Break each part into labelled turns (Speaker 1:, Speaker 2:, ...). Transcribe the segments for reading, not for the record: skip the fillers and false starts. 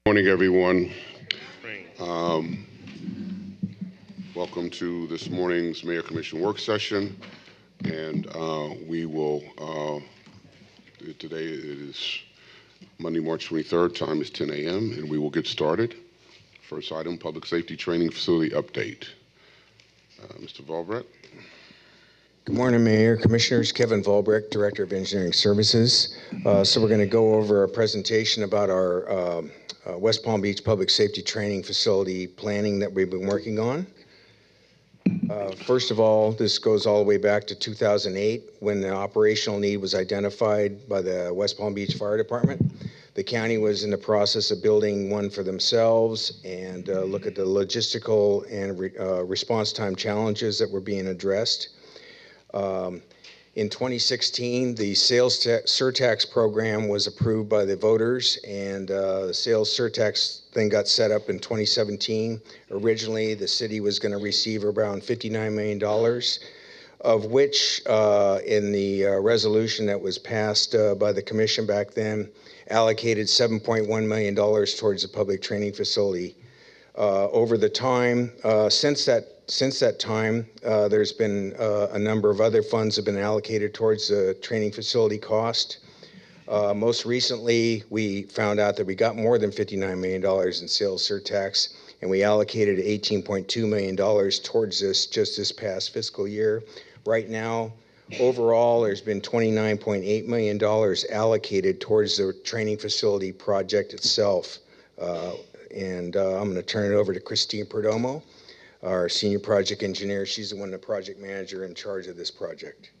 Speaker 1: Morning, everyone. Um, Welcome to this morning's Mayor Commission work session. And today it is Monday, March 23rd, time is 10 a.m., and we will get started. First item, Public Safety Training Facility Update. Mr. Volbrecht.
Speaker 2: Good morning, Mayor, Commissioners. Kevin Volbrecht, Director of Engineering Services. So we're going to go over a presentation about our West Palm Beach Public Safety Training Facility planning that we've been working on. First of all, this goes all the way back to 2008 when the operational need was identified by the West Palm Beach Fire Department. The county was in the process of building one for themselves and look at the logistical and response time challenges that were being addressed. In 2016, the sales surtax program was approved by the voters, and the sales surtax thing got set up in 2017. Originally, the city was going to receive around $59 million, of which in the resolution that was passed by the commission back then, allocated $7.1 million towards the public training facility. Over the time, since that time, there's been a number of other funds have been allocated towards the training facility cost. Most recently, we found out that we got more than $59 million in sales surtax, and we allocated $18.2 million towards this just this past fiscal year. Right now, overall, there's been $29.8 million allocated towards the training facility project itself. I'm going to turn it over to Christine Perdomo, our senior project engineer. She's the project manager in charge of this project.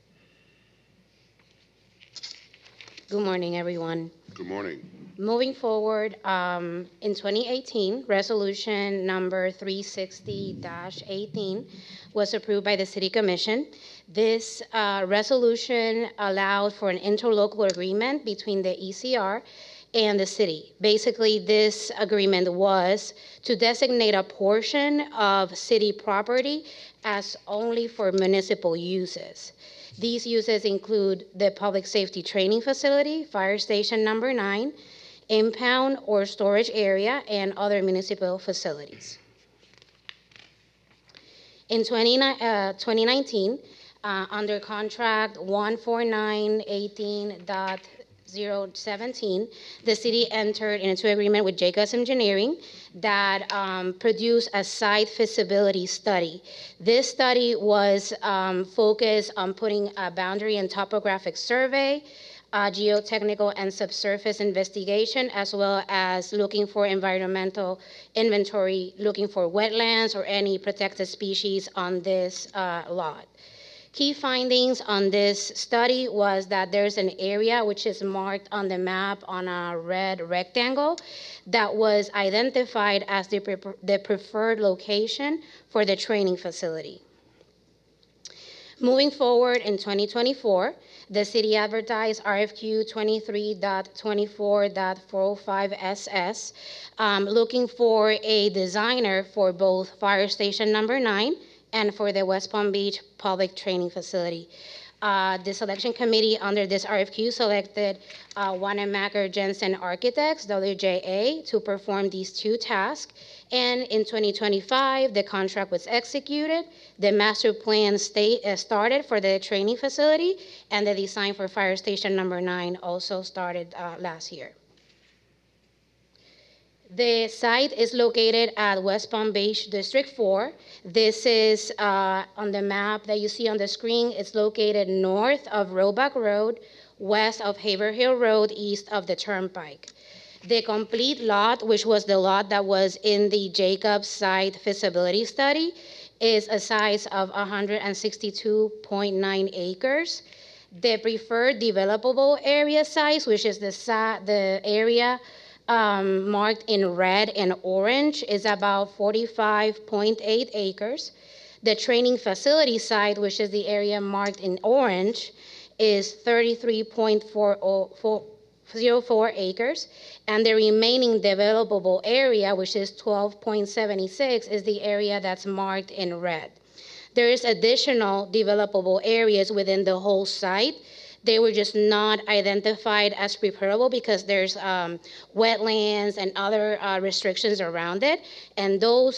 Speaker 3: Good morning, everyone.
Speaker 1: Good morning.
Speaker 3: Moving forward, in 2018, resolution number 360-18 was approved by the City Commission. This resolution allowed for an interlocal agreement between the ECR and the city. Basically, this agreement was to designate a portion of city property as only for municipal uses. These uses include the public safety training facility, fire station number 9, impound or storage area, and other municipal facilities. In 2019, under contract 14918.017, the city entered into agreement with Jacobs Engineering that produced a site feasibility study. This study was focused on putting a boundary and topographic survey, geotechnical and subsurface investigation, as well as looking for environmental inventory, looking for wetlands or any protected species on this lot. Key findings on this study was that there's an area which is marked on the map on a red rectangle that was identified as the preferred location for the training facility. Moving forward in 2024, the city advertised RFQ 23.24.405SS, looking for a designer for both fire station number 9 and for the West Palm Beach Public Training Facility. The selection committee under this RFQ selected Wanamaker Jensen Architects, WJA, to perform these two tasks. And in 2025, the contract was executed. The master plan started for the training facility, and the design for fire station number 9 also started last year. The site is located at West Palm Beach District 4. This is on the map that you see on the screen. It's located north of Roebuck Road, west of Haverhill Road, east of the Turnpike. The complete lot, which was the lot that was in the Jacobs site feasibility study, is a size of 162.9 acres. The preferred developable area size, which is the area marked in red and orange, is about 45.8 acres. The training facility site, which is the area marked in orange, is 33.404 acres, and the remaining developable area, which is 12.76, is the area that's marked in red. There is additional developable areas within the whole site They were just not identified as preparable because there's wetlands and other restrictions around it. And those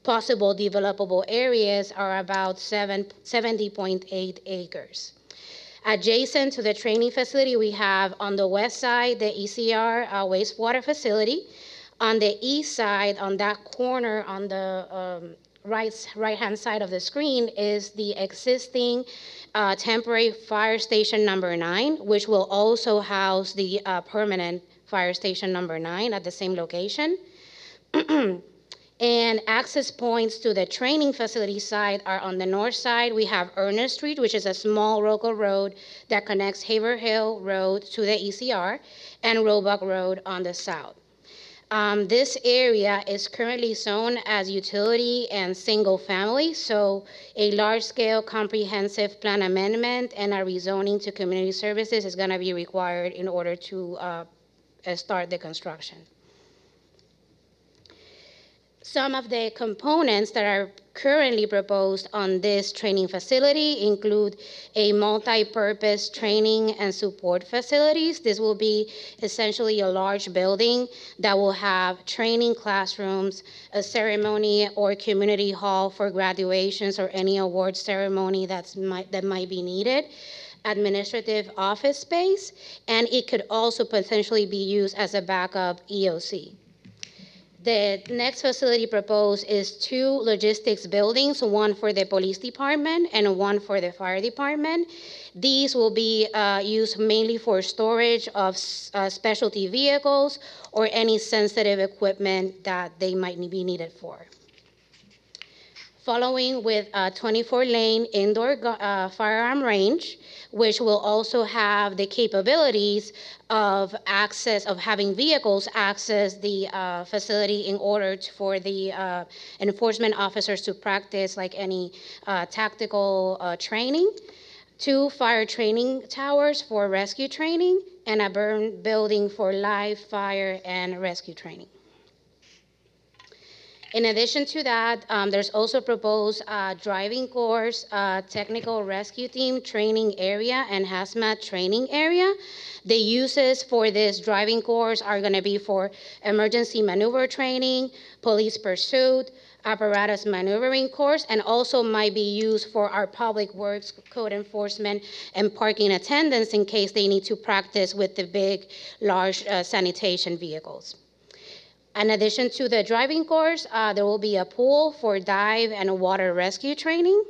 Speaker 3: possible developable areas are about 70.8 acres. Adjacent to the training facility, we have on the west side the ECR wastewater facility. On the east side, on that corner on the right-hand side of the screen, is the existing temporary fire station number 9, which will also house the permanent fire station number 9 at the same location. And access points to the training facility side are on the north side. We have Ernest Street, which is a small local road that connects Haver Hill Road to the ECR, and Roebuck Road on the south. This area is currently zoned as utility and single family, so a large-scale comprehensive plan amendment and a rezoning to community services is going to be required in order to start the construction. Some of the components that are currently proposed on this training facility include a multi-purpose training and support facilities. This will be essentially a large building that will have training classrooms, a ceremony or community hall for graduations or any award ceremony that might be needed, administrative office space, and it could also potentially be used as a backup EOC. The next facility proposed is 2 logistics buildings, one for the police department and one for the fire department. These will be used mainly for storage of specialty vehicles or any sensitive equipment that they might be needed for. Following with a 24-lane indoor firearm range, which will also have the capabilities of having vehicles access the facility in order for the enforcement officers to practice like any tactical training. 2 fire training towers for rescue training, and a burn building for live fire and rescue training. In addition to that, there's also proposed driving course, technical rescue team training area, and hazmat training area. The uses for this driving course are going to be for emergency maneuver training, police pursuit, apparatus maneuvering course, and also might be used for our public works, code enforcement, and parking attendants in case they need to practice with the big, large sanitation vehicles. In addition to the driving course, there will be a pool for dive and water rescue training,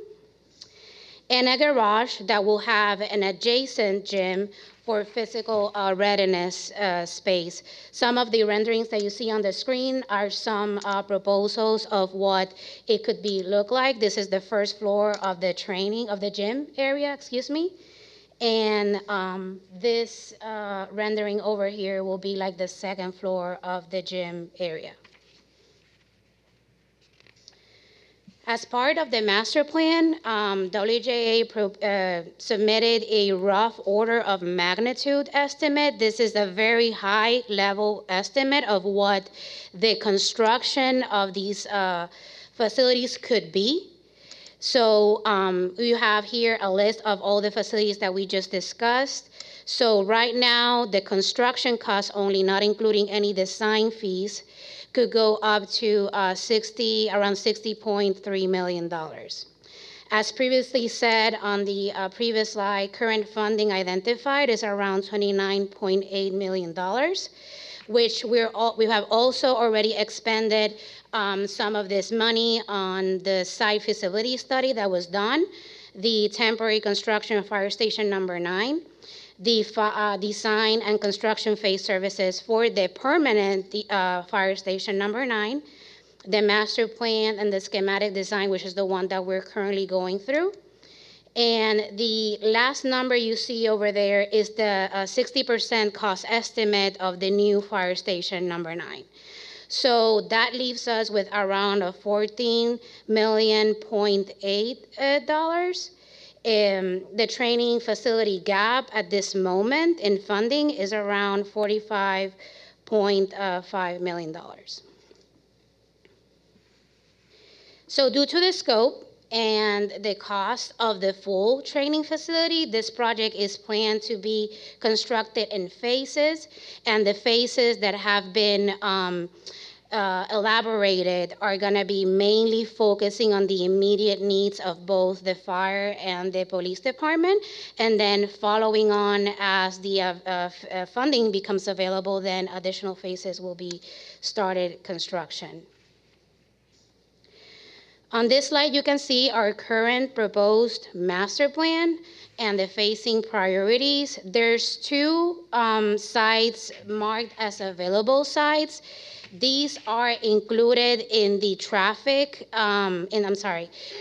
Speaker 3: and a garage that will have an adjacent gym for physical readiness space. Some of the renderings that you see on the screen are some proposals of what it could look like. This is the first floor of the gym area, And this rendering over here will be like the second floor of the gym area. As part of the master plan, WJA submitted a rough order of magnitude estimate. This is a very high level estimate of what the construction of these facilities could be. So you have here a list of all the facilities that we just discussed. So right now, the construction costs only, not including any design fees, could go up to around $60.3 million. As previously said on the previous slide, current funding identified is around $29.8 million, which we have also already expended some of this money on the site feasibility study that was done, the temporary construction of fire station number 9, the design and construction phase services for the permanent fire station number 9, the master plan and the schematic design, which is the one that we're currently going through. And the last number you see over there is the 60% cost estimate of the new fire station number 9. So that leaves us with around $14.8 million. The training facility gap at this moment in funding is around $45.5 million. So due to the scope and the cost of the full training facility. This project is planned to be constructed in phases, and the phases that have been elaborated are going to be mainly focusing on the immediate needs of both the fire and the police department. And then following on as the funding becomes available, then additional phases will be started construction. On this slide, you can see our current proposed master plan and the phasing priorities. There's two sites marked as available sites. These are included in the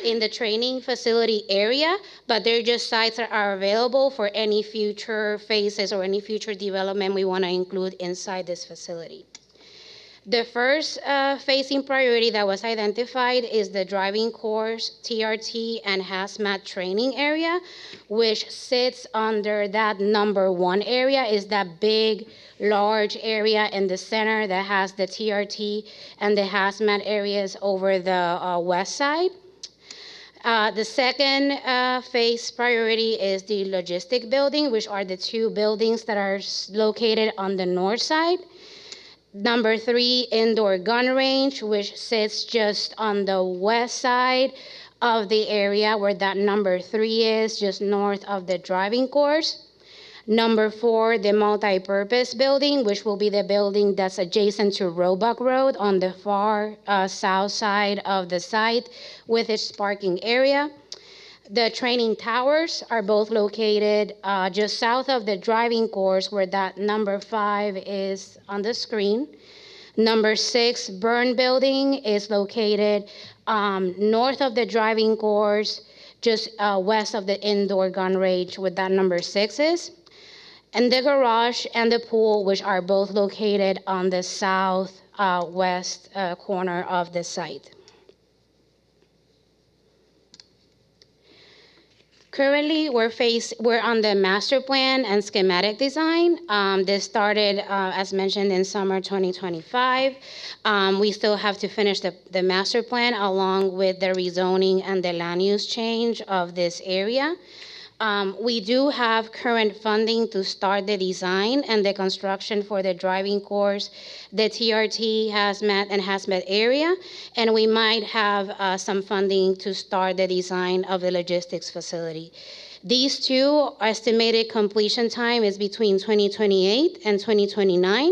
Speaker 3: in the training facility area, but they're just sites that are available for any future phases or any future development we want to include inside this facility. The first phasing priority that was identified is the driving course, TRT, and hazmat training area, which sits under that number 1 area, is that big, large area in the center that has the TRT and the hazmat areas over the west side. The second phase priority is the logistic building, which are the 2 buildings that are located on the north side. Number 3, indoor gun range, which sits just on the west side of the area where that number 3 is, just north of the driving course. Number 4, the multi-purpose building, which will be the building that's adjacent to Roebuck Road on the far south side of the site with its parking area. The training towers are both located just south of the driving course where that number 5 is on the screen. Number 6, burn building, is located north of the driving course, just west of the indoor gun range where that number 6 is. And the garage and the pool, which are both located on the southwest corner of the site. Currently, we're on the master plan and schematic design. This started, as mentioned, in summer 2025. We still have to finish the master plan along with the rezoning and the land use change of this area. We do have current funding to start the design and the construction for the driving course, the TRT, hazmat area, and we might have some funding to start the design of the logistics facility. These 2 estimated completion time is between 2028 and 2029.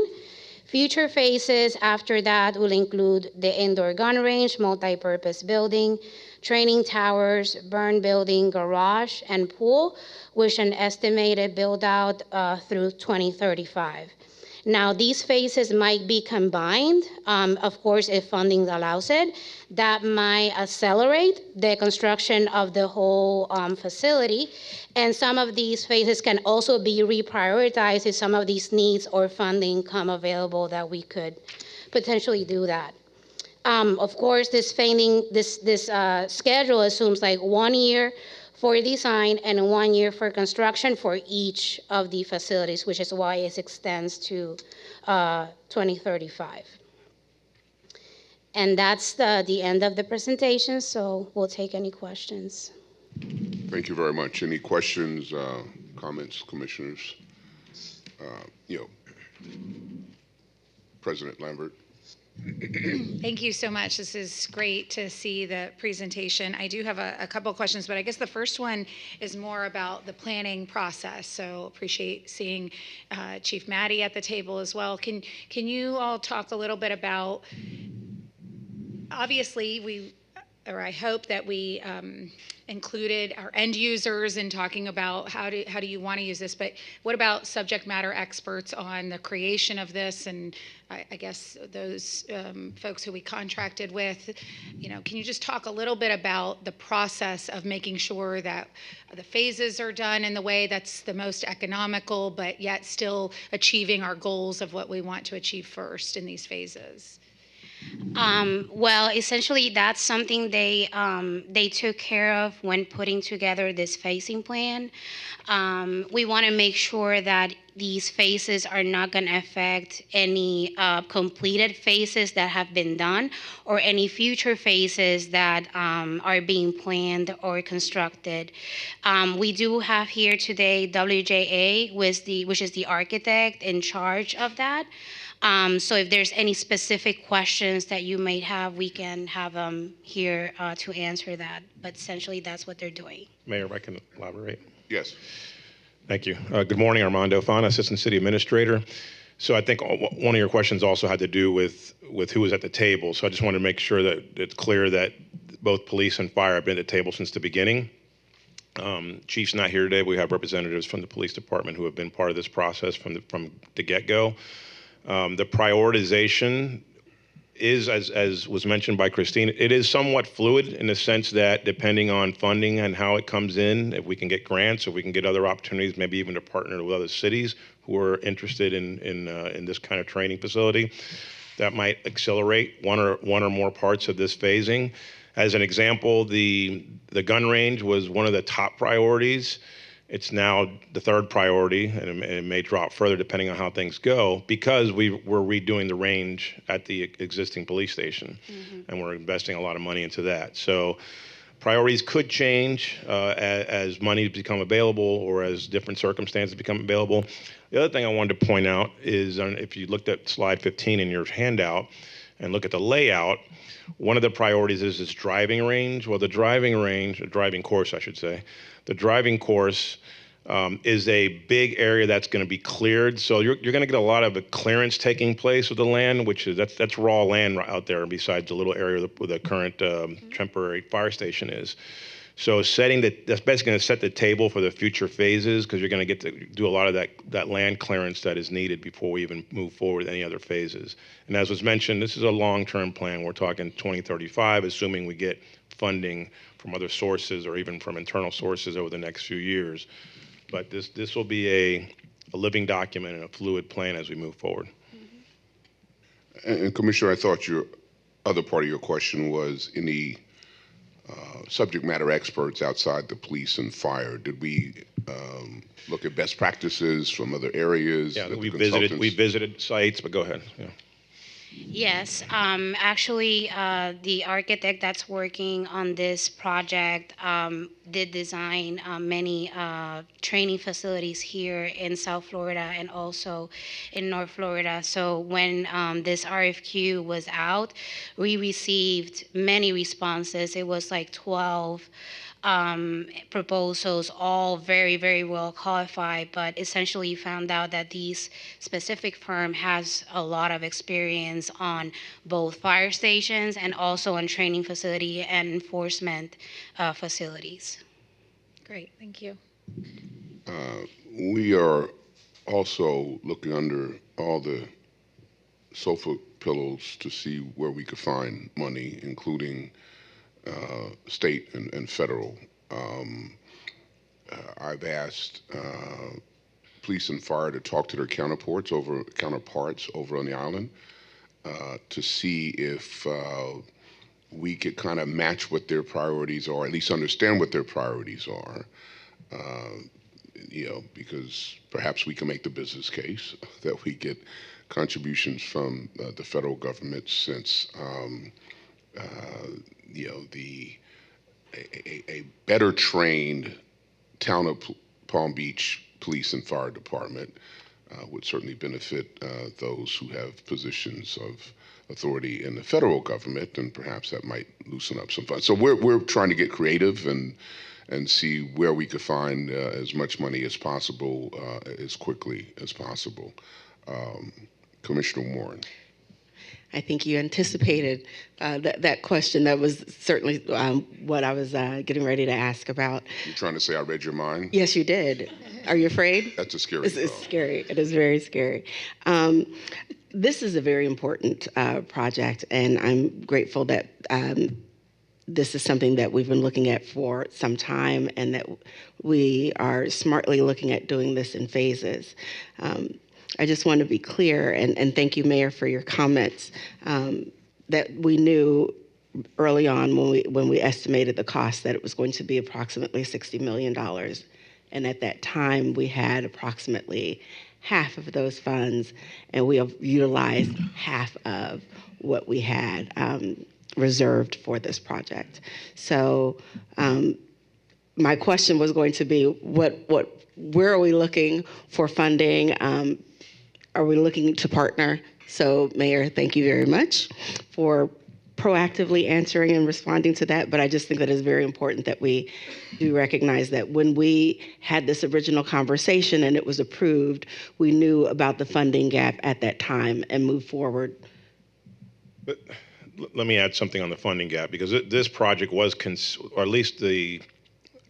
Speaker 3: Future phases after that will include the indoor gun range, multi-purpose building, training towers, burn building, garage, and pool, with an estimated build-out through 2035. Now, these phases might be combined, of course, if funding allows it. That might accelerate the construction of the whole facility, and some of these phases can also be reprioritized if some of these needs or funding come available that we could potentially do that. Of course, this schedule assumes like 1 year for design and 1 year for construction for each of the facilities, which is why it extends to 2035. And that's the end of the presentation, so we'll take any questions.
Speaker 1: Thank you very much. Any questions, comments, commissioners? President Lambert.
Speaker 4: Thank you so much. This is great to see the presentation. I do have a couple of questions, but I guess the first one is more about the planning process. So appreciate seeing Chief Maddie at the table as well. Can you all talk a little bit about, obviously I hope that we included our end users in talking about how do you want to use this, but what about subject matter experts on the creation of this, and I guess those folks who we contracted with, can you just talk a little bit about the process of making sure that the phases are done in the way that's the most economical, but yet still achieving our goals of what we want to achieve first in these phases?
Speaker 3: Well, essentially, that's something they took care of when putting together this phasing plan. We want to make sure that these phases are not going to affect any completed phases that have been done or any future phases that are being planned or constructed. We do have here today WJA, which is the architect in charge of that. So if there's any specific questions that you might have, we can have them here to answer that. But essentially, that's what they're doing.
Speaker 5: Mayor, if I can elaborate.
Speaker 1: Yes.
Speaker 5: Thank you. Good morning, Armando Fana, Assistant City Administrator. So I think one of your questions also had to do with who was at the table. So I just wanted to make sure that it's clear that both police and fire have been at the table since the beginning. Chief's not here today. We have representatives from the police department who have been part of this process from the get-go. The prioritization is, as was mentioned by Christine, it is somewhat fluid in the sense that depending on funding and how it comes in, if we can get grants, if we can get other opportunities, maybe even to partner with other cities who are interested in this kind of training facility, that might accelerate one or more parts of this phasing. As an example, the gun range was one of the top priorities. It's now the third priority, and it may drop further depending on how things go, because we're redoing the range at the existing police station, and we're investing a lot of money into that. So priorities could change as money become available or as different circumstances become available. The other thing I wanted to point out is if you looked at slide 15 in your handout and look at the layout, one of the priorities is this driving range. Well, the driving range, or driving course, I should say, the driving course is a big area that's going to be cleared. So you're going to get a lot of clearance taking place with the land, which is that's raw land out there besides the little area where the current temporary fire station is. So that's basically going to set the table for the future phases, because you're going to get to do a lot of that land clearance that is needed before we even move forward with any other phases. And as was mentioned, this is a long-term plan. We're talking 2035, assuming we get funding from other sources or even from internal sources over the next few years. But this will be a living document and a fluid plan as we move forward.
Speaker 1: And Commissioner, I thought your other part of your question was any subject matter experts outside the police and fire. Did we look at best practices from other areas?
Speaker 5: Yeah, we visited sites, but go ahead. Yeah.
Speaker 3: Yes, actually, the architect that's working on this project did design many training facilities here in South Florida and also in North Florida. So when this RFQ was out, we received many responses. It was like 12 proposals, all very, very well qualified, but essentially found out that this specific firm has a lot of experience on both fire stations and also on training facility and enforcement facilities.
Speaker 4: Great, thank you.
Speaker 1: We are also looking under all the sofa pillows to see where we could find money, including state and federal. I've asked police and fire to talk to their counterparts over on the island to see if we could kind of match what their priorities are, at least understand what their priorities are. Because perhaps we can make the business case that we get contributions from the federal government, since a better trained town of Palm Beach Police and Fire Department would certainly benefit those who have positions of authority in the federal government, and perhaps that might loosen up some funds. So we're trying to get creative and see where we could find as much money as possible as quickly as possible. Commissioner Warren.
Speaker 6: I think you anticipated that question. That was certainly what I was getting ready to ask about.
Speaker 1: You're trying to say I read your mind?
Speaker 6: Yes, you did. Are you afraid?
Speaker 1: That's a scary thought.
Speaker 6: It's scary. It is very scary. This is a very important project, and I'm grateful that this is something that we've been looking at for some time, and that we are smartly looking at doing this in phases. I just want to be clear, and thank you, Mayor, for your comments. that we knew early on when we estimated the cost that it was going to be approximately $60 million. And at that time, we had approximately half of those funds, and we have utilized half of what we had reserved for this project. So my question was going to be, where are we looking for funding? Are we looking to partner? So, Mayor, thank you very much for proactively answering and responding to that. But I just think that it's very important that we do recognize that when we had this original conversation and it was approved, we knew about the funding gap at that time and moved forward.
Speaker 5: But let me add something on the funding gap, because this project was, or at least the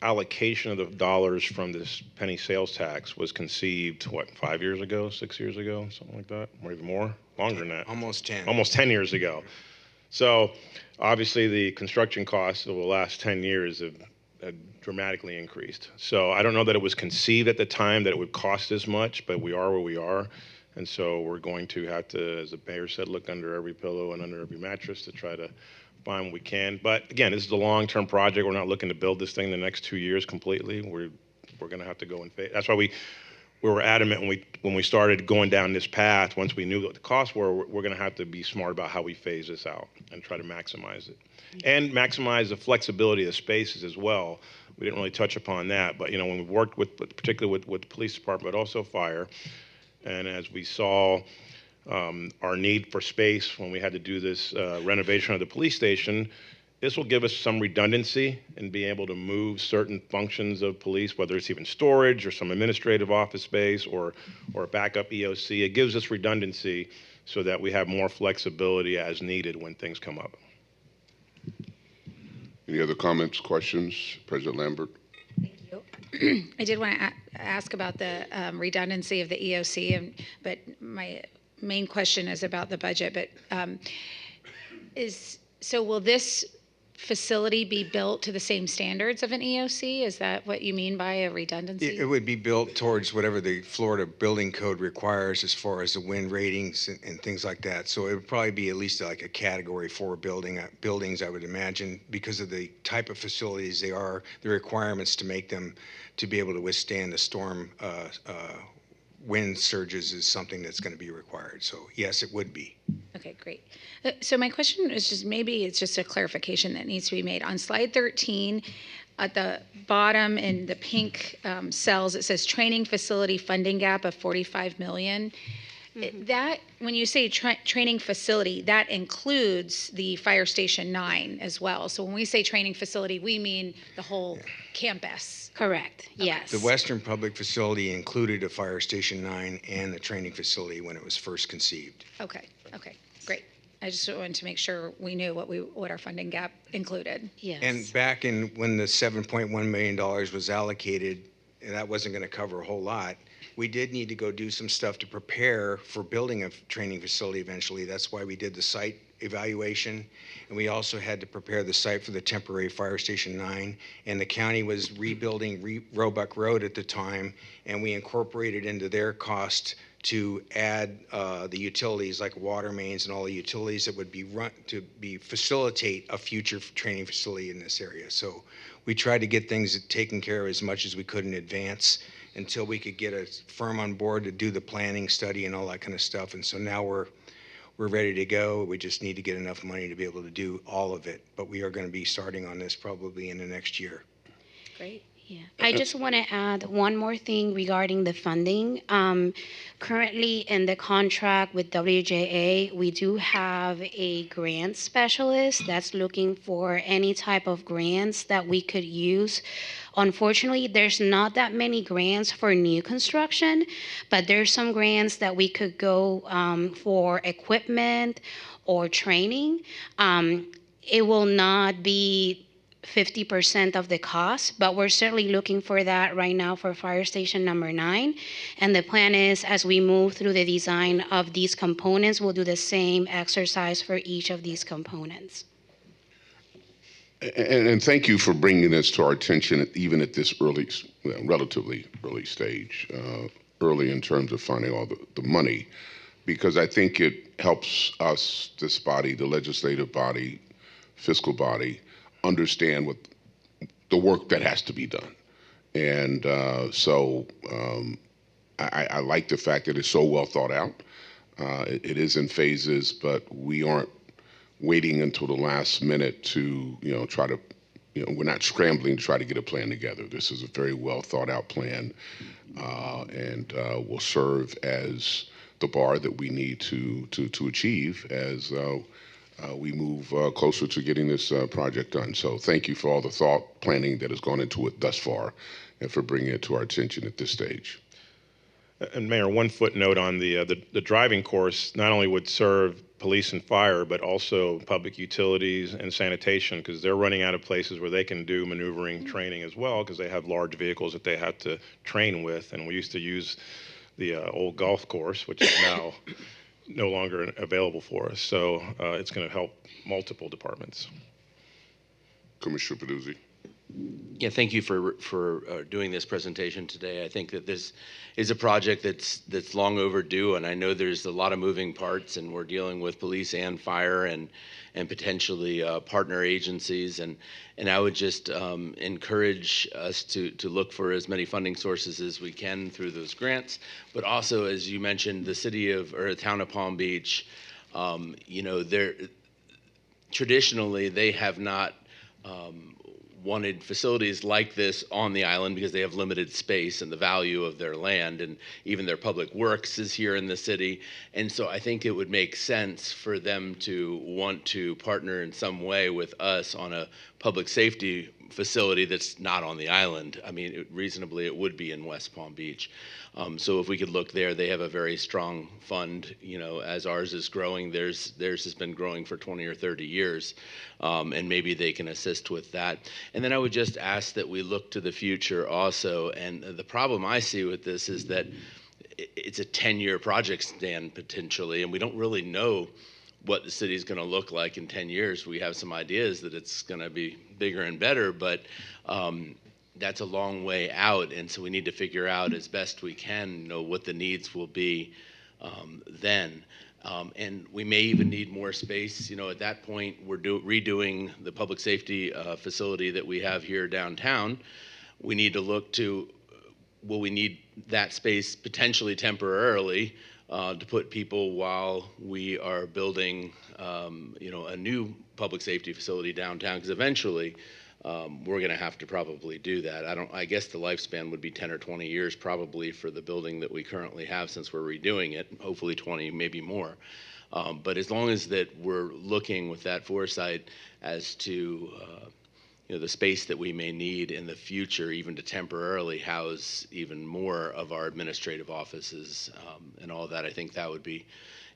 Speaker 5: allocation of the dollars from this penny sales tax was conceived, what, 5 years ago, 6 years ago, something like that, or even more, longer than that.
Speaker 2: Almost 10.
Speaker 5: Almost 10 years ago. So obviously the construction costs over the last 10 years have dramatically increased. So I don't know that it was conceived at the time that it would cost this much, but we are where we are. And so we're going to have to, as the mayor said, look under every pillow and under every mattress to try to find what we can. But again, this is a long-term project. We're not looking to build this thing in the next 2 years completely. We're going to have to go in phase. That's why we were adamant when we started going down this path. Once we knew what the costs were, we're going to have to be smart about how we phase this out and try to maximize it, and maximize the flexibility of the spaces as well. We didn't really touch upon that, but when we worked with, particularly with the police department, but also fire, and as we saw our need for space when we had to do this renovation of the police station, this will give us some redundancy and be able to move certain functions of police, whether it's even storage or some administrative office space or a backup EOC. It gives us redundancy so that we have more flexibility as needed when things come up.
Speaker 1: Any other comments, questions? President Lambert?
Speaker 4: I did want to ask about the redundancy of the EOC, but my main question is about the budget. But so will this facility be built to the same standards of an EOC? Is that what you mean by a redundancy?
Speaker 2: It would be built towards whatever the Florida building code requires as far as the wind ratings and things like that. So it would probably be at least like a category 4 buildings, I would imagine, because of the type of facilities they are, the requirements to make them to be able to withstand the storm wind surges is something that's going to be required. So yes, it would be.
Speaker 4: Okay, great. So my question is just, maybe it's just a clarification that needs to be made. On slide 13, at the bottom in the pink cells, it says training facility funding gap of $45 million. That, when you say training facility, that includes the Fire Station 9 as well. So when we say training facility, we mean the whole campus.
Speaker 3: Correct, yes.
Speaker 2: The Western Public Facility included a Fire Station 9 and the training facility when it was first conceived.
Speaker 4: Okay, great. I just wanted to make sure we knew what our funding gap included.
Speaker 3: Yes.
Speaker 2: And back in when the $7.1 million was allocated, and that wasn't going to cover a whole lot, we did need to go do some stuff to prepare for building a training facility eventually. That's why we did the site evaluation, and we also had to prepare the site for the temporary Fire Station 9, and the county was rebuilding Roebuck Road at the time, and we incorporated into their cost to add the utilities like water mains and all the utilities that would be run to facilitate a future training facility in this area. So we tried to get things taken care of as much as we could in advance until we could get a firm on board to do the planning study and all that kind of stuff. And so now we're ready to go. We just need to get enough money to be able to do all of it. But we are going to be starting on this probably in the next year.
Speaker 3: Great. Yeah. I just want to add one more thing regarding the funding. Currently in the contract with WJA, we do have a grant specialist that's looking for any type of grants that we could use. Unfortunately, there's not that many grants for new construction, but there's some grants that we could go for equipment or training. It will not be 50% of the cost, but we're certainly looking for that right now for Fire Station number 9. And the plan is, as we move through the design of these components, we'll do the same exercise for each of these components.
Speaker 1: And thank you for bringing this to our attention, even at this relatively early stage, early in terms of finding all the money. because I think it helps us, this body, the legislative body, fiscal body, understand what the work that has to be done. And I like the fact that it's so well thought out. It is in phases, but we aren't waiting until the last minute to, try to, we're not scrambling to try to get a plan together. This is a very well thought out plan, and will serve as the bar that we need to achieve as we move closer to getting this project done. So thank you for all the thought planning that has gone into it thus far, and for bringing it to our attention at this stage.
Speaker 5: And Mayor, one footnote on the driving course not only would serve police and fire, but also public utilities and sanitation, because they're running out of places where they can do maneuvering training as well, because they have large vehicles that they have to train with. And we used to use the old golf course, which is now no longer available for us. So it's going to help multiple departments.
Speaker 1: Commissioner Peduzzi.
Speaker 7: Yeah, thank you for doing this presentation today. I think that this is a project that's long overdue, and I know there's a lot of moving parts, and we're dealing with police and fire and potentially partner agencies, and I would just encourage us to look for as many funding sources as we can through those grants, but also, as you mentioned, the town of Palm Beach, they're traditionally they have not wanted facilities like this on the island because they have limited space and the value of their land, and even their public works is here in the city. And so I think it would make sense for them to want to partner in some way with us on a public safety facility that's not on the island. I mean, reasonably, it would be in West Palm Beach. So if we could look there, they have a very strong fund. As ours is growing, theirs has been growing for 20 or 30 years, and maybe they can assist with that. And then I would just ask that we look to the future also. And the problem I see with this is that it's a 10-year project span potentially, and we don't really know what the city is going to look like in 10 years. We have some ideas that it's going to be bigger and better, but that's a long way out, and so we need to figure out as best we can, what the needs will be then. And we may even need more space. At that point, we're redoing the public safety facility that we have here downtown. We need to look to, will we need that space potentially temporarily to put people while we are building, a new public safety facility downtown, because eventually we're going to have to probably do that. I guess the lifespan would be 10 or 20 years probably for the building that we currently have, since we're redoing it, hopefully 20, maybe more. But as long as that we're looking with that foresight as to the space that we may need in the future, even to temporarily house even more of our administrative offices and all that, I think that would be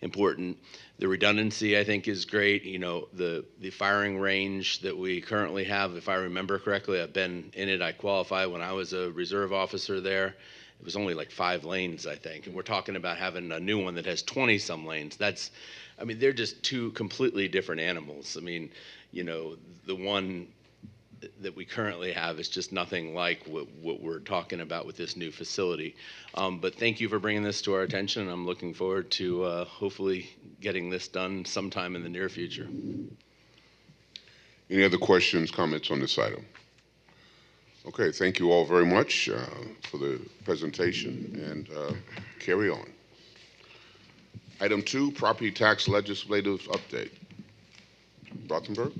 Speaker 7: important. The redundancy, I think, is great. The firing range that we currently have, if I remember correctly, I've been in it. I qualified when I was a reserve officer there. It was only like 5 lanes, I think, and we're talking about having a new one that has 20-some lanes. They're just two completely different animals. The one that we currently have is just nothing like what we're talking about with this new facility. But thank you for bringing this to our attention, and I'm looking forward to hopefully getting this done sometime in the near future.
Speaker 1: Any other questions, comments on this item? Okay, thank you all very much for the presentation, and carry on. Item 2, property tax legislative update. Rothenberg?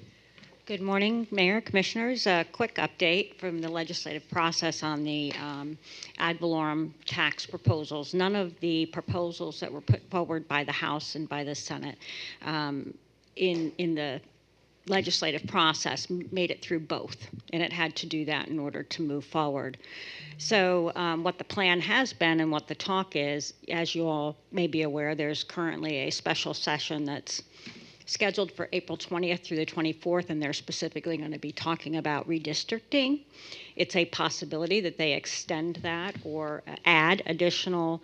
Speaker 8: Good morning, Mayor, Commissioners. A quick update from the legislative process on the ad valorem tax proposals. None of the proposals that were put forward by the House and by the Senate in the legislative process made it through both, and it had to do that in order to move forward. So what the plan has been and what the talk is, as you all may be aware, there's currently a special session that's scheduled for April 20th through the 24th, and they're specifically going to be talking about redistricting. It's a possibility that they extend that or add additional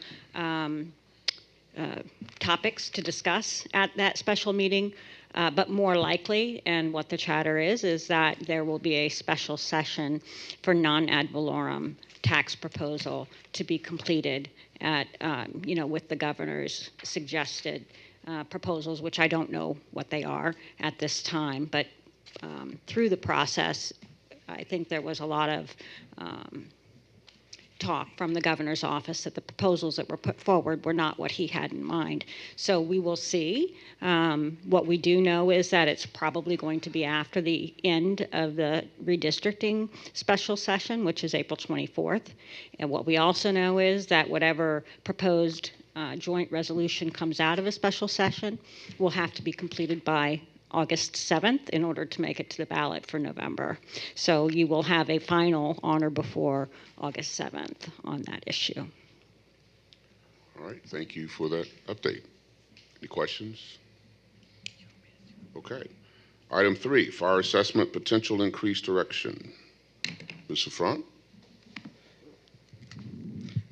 Speaker 8: topics to discuss at that special meeting. But more likely, and what the chatter is that there will be a special session for non-ad valorem tax proposal to be completed at, with the governor's suggested proposals, which I don't know what they are at this time. But through the process, I think there was a lot of talk from the governor's office that the proposals that were put forward were not what he had in mind. So we will see. What we do know is that it's probably going to be after the end of the redistricting special session, which is April 24th. And what we also know is that whatever proposed joint resolution comes out of a special session will have to be completed by August 7th in order to make it to the ballot for November. So you will have a final on or before August 7th on that issue.
Speaker 1: All right, thank you for that update. Any questions? Okay. Item 3, fire assessment potential increased direction. Ms. Souffrant?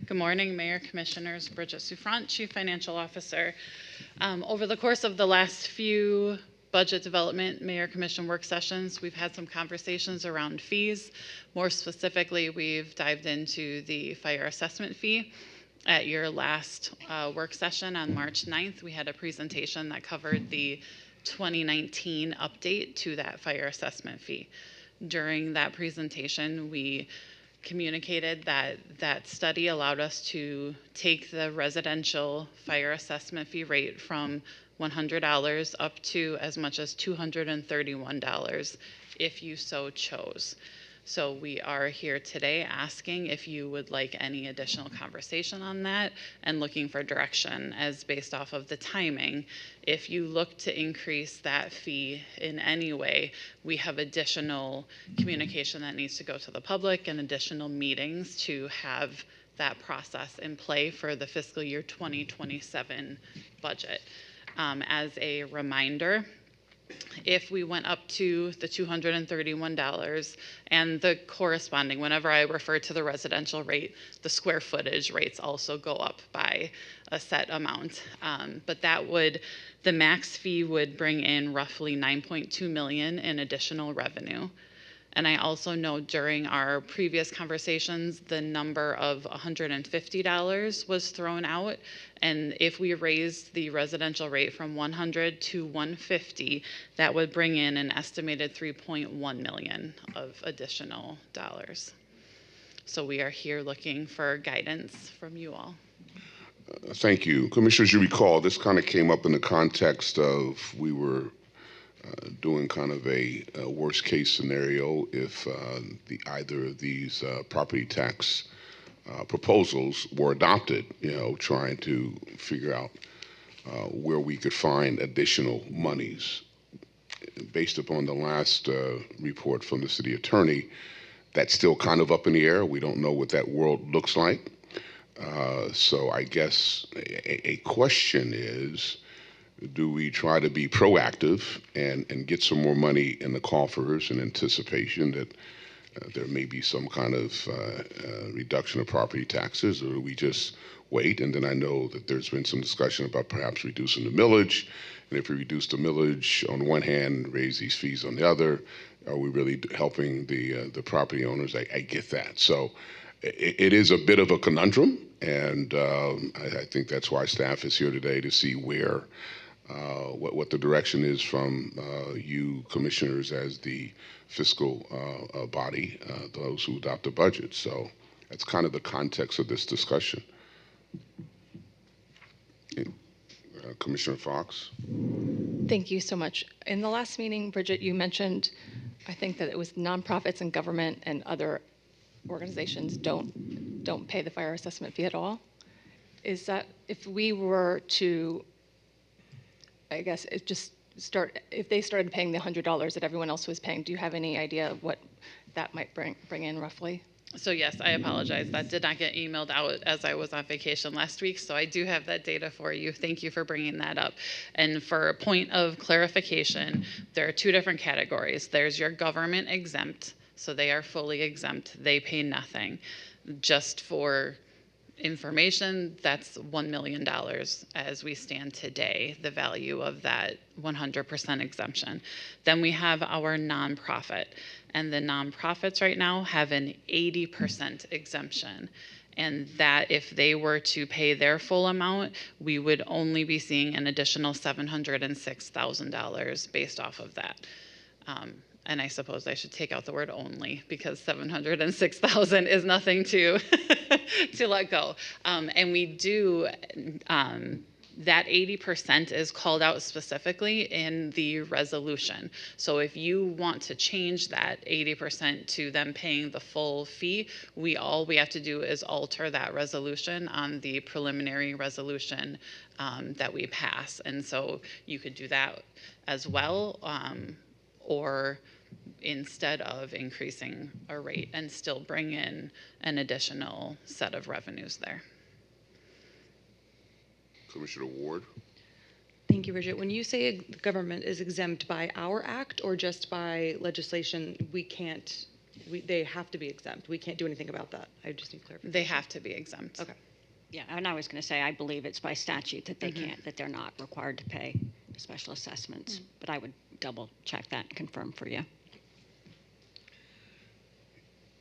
Speaker 9: Good morning, Mayor, Commissioners. Bridget Souffrant, Chief Financial Officer. Over the course of the last few budget development, Mayor Commission work sessions, we've had some conversations around fees. More specifically, we've dived into the fire assessment fee. At your last work session on March 9th, we had a presentation that covered the 2019 update to that fire assessment fee. During that presentation, we communicated that that study allowed us to take the residential fire assessment fee rate from $100 up to as much as $231 if you so chose. So we are here today asking if you would like any additional conversation on that and looking for direction as based off of the timing. If you look to increase that fee in any way, we have additional communication that needs to go to the public and additional meetings to have that process in play for the fiscal year 2027 budget. As a reminder, if we went up to the $231 and the corresponding, whenever I refer to the residential rate, the square footage rates also go up by a set amount. But that would, the max fee would bring in roughly $9.2 million in additional revenue. And I also know during our previous conversations, the number of $150 was thrown out. And if we raised the residential rate from 100 to 150, that would bring in an estimated $3.1 million of additional dollars. So we are here looking for guidance from you all.
Speaker 1: Thank you. Commissioners, you recall this kind of came up in the context of we were doing kind of a worst case scenario if either of these property tax proposals were adopted, trying to figure out where we could find additional monies. Based upon the last report from the city attorney, that's still kind of up in the air. We don't know what that world looks like. So I guess a question is, do we try to be proactive and get some more money in the coffers in anticipation that there may be some kind of reduction of property taxes, or do we just wait? And then I know that there's been some discussion about perhaps reducing the millage. And if we reduce the millage on one hand, raise these fees on the other, are we really helping the property owners? I get that. So it is a bit of a conundrum. And I think that's why staff is here today to see where what the direction is from you commissioners as the fiscal body, those who adopt the budget. So that's kind of the context of this discussion. Commissioner Fox.
Speaker 10: Thank you so much. In the last meeting, Bridget, you mentioned, I think that it was nonprofits and government and other organizations don't pay the fire assessment fee at all. Is that if we were to, I guess, if they started paying the $100 that everyone else was paying, do you have any idea of what that might bring in roughly?
Speaker 9: So yes, I apologize. That did not get emailed out as I was on vacation last week. So I do have that data for you. Thank you for bringing that up. And for a point of clarification, there are two different categories. There's your government exempt. So they are fully exempt. They pay nothing. Just for information, that's $1 million as we stand today, the value of that 100% exemption. Then we have our nonprofit, and the nonprofits right now have an 80% exemption. And that if they were to pay their full amount, we would only be seeing an additional $706,000 based off of that. And I suppose I should take out the word only, because 706,000 is nothing to to let go. And we do that 80% is called out specifically in the resolution. So if you want to change that 80% to them paying the full fee, all we have to do is alter that resolution on the preliminary resolution that we pass. And so you could do that as well, or instead of increasing a rate, and still bring in an additional set of revenues there.
Speaker 1: Commissioner Ward.
Speaker 11: Thank you, Bridget. When you say the government is exempt by our act or just by legislation, they have to be exempt. We can't do anything about that. I just need clarification.
Speaker 9: They have to be exempt.
Speaker 11: Okay.
Speaker 8: Yeah, and I was going to say, I believe it's by statute that they can't, that they're not required to pay special assessments. But I would double check that and confirm for you.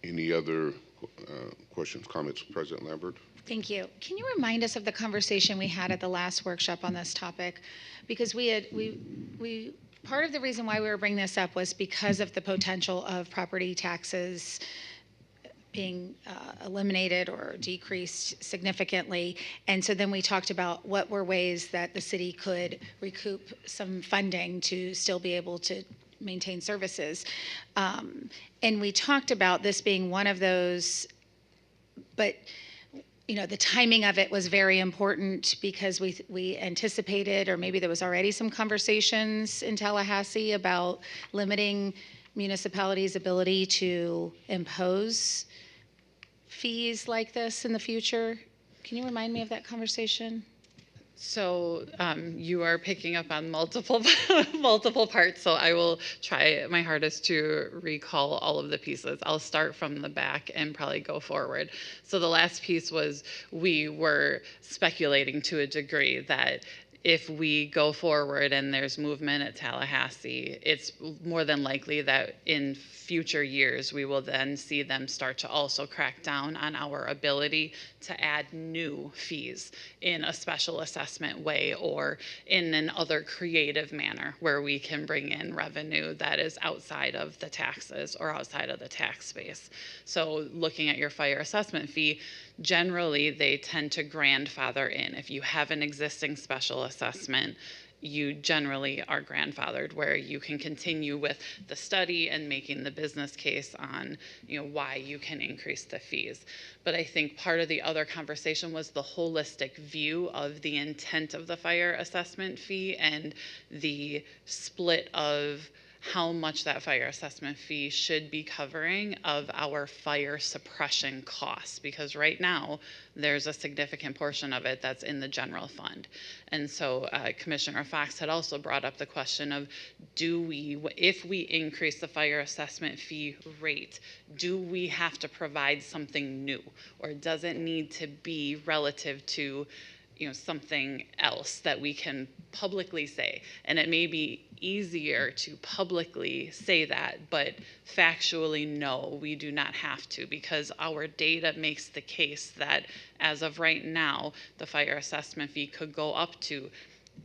Speaker 1: Any other questions, comments, President Lambert?
Speaker 4: Thank you. Can you remind us of the conversation we had at the last workshop on this topic? Because part of the reason why we were bringing this up was because of the potential of property taxes being eliminated or decreased significantly. And so then we talked about what were ways that the city could recoup some funding to still be able to maintain services. And we talked about this being one of those, but the timing of it was very important because we anticipated, or maybe there was already some conversations in Tallahassee about limiting municipalities' ability to impose fees like this in the future. Can you remind me of that conversation?
Speaker 9: So you are picking up on multiple parts, so I will try my hardest to recall all of the pieces. I'll start from the back and probably go forward. So the last piece was, we were speculating to a degree that if we go forward and there's movement at Tallahassee, it's more than likely that in future years we will then see them start to also crack down on our ability to add new fees in a special assessment way or in an other creative manner where we can bring in revenue that is outside of the taxes or outside of the tax space. So looking at your fire assessment fee, generally they tend to grandfather in. If you have an existing special assessment, you generally are grandfathered, where you can continue with the study and making the business case on why you can increase the fees. But I think part of the other conversation was the holistic view of the intent of the fire assessment fee and the split of how much that fire assessment fee should be covering of our fire suppression costs, because right now there's a significant portion of it that's in the general fund. And so Commissioner Fox had also brought up the question of, if we increase the fire assessment fee rate, do we have to provide something new, or does it need to be relative to something else that we can publicly say? And it may be easier to publicly say that, but factually, no, we do not have to, because our data makes the case that as of right now, the fire assessment fee could go up to,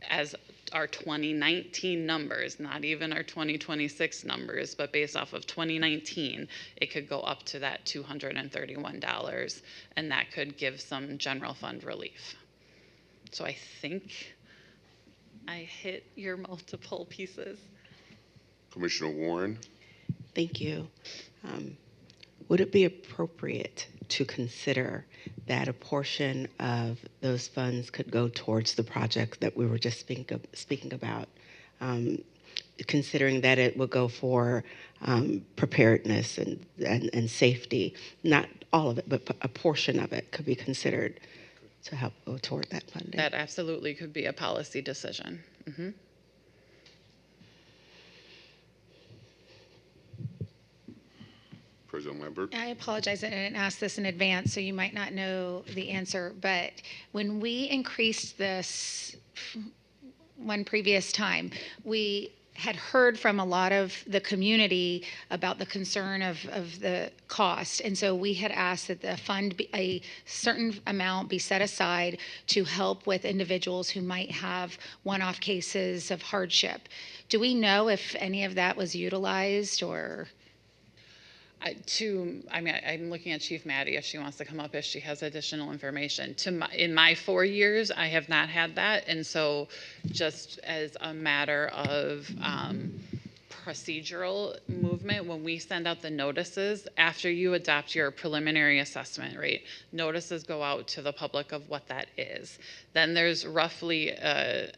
Speaker 9: as our 2019 numbers, not even our 2026 numbers, but based off of 2019, it could go up to that $231, and that could give some general fund relief. So I think I hit your multiple pieces.
Speaker 1: Commissioner Warren.
Speaker 6: Thank you. Would it be appropriate to consider that a portion of those funds could go towards the project that we were just speaking about, considering that it would go for preparedness and safety? Not all of it, but a portion of it could be considered to help go toward that funding.
Speaker 9: That absolutely could be a policy decision. Mm-hmm.
Speaker 1: President Lambert.
Speaker 4: I apologize, I didn't ask this in advance, so you might not know the answer, but when we increased this one previous time, we had heard from a lot of the community about the concern of the cost. And so we had asked that the fund, a certain amount be set aside to help with individuals who might have one-off cases of hardship. Do we know if any of that was utilized or?
Speaker 9: I'm looking at Chief Maddie if she wants to come up if she has additional information. In my 4 years, I have not had that, and so just as a matter of procedural movement, when we send out the notices after you adopt your preliminary assessment rate, notices go out to the public of what that is. Then there's roughly I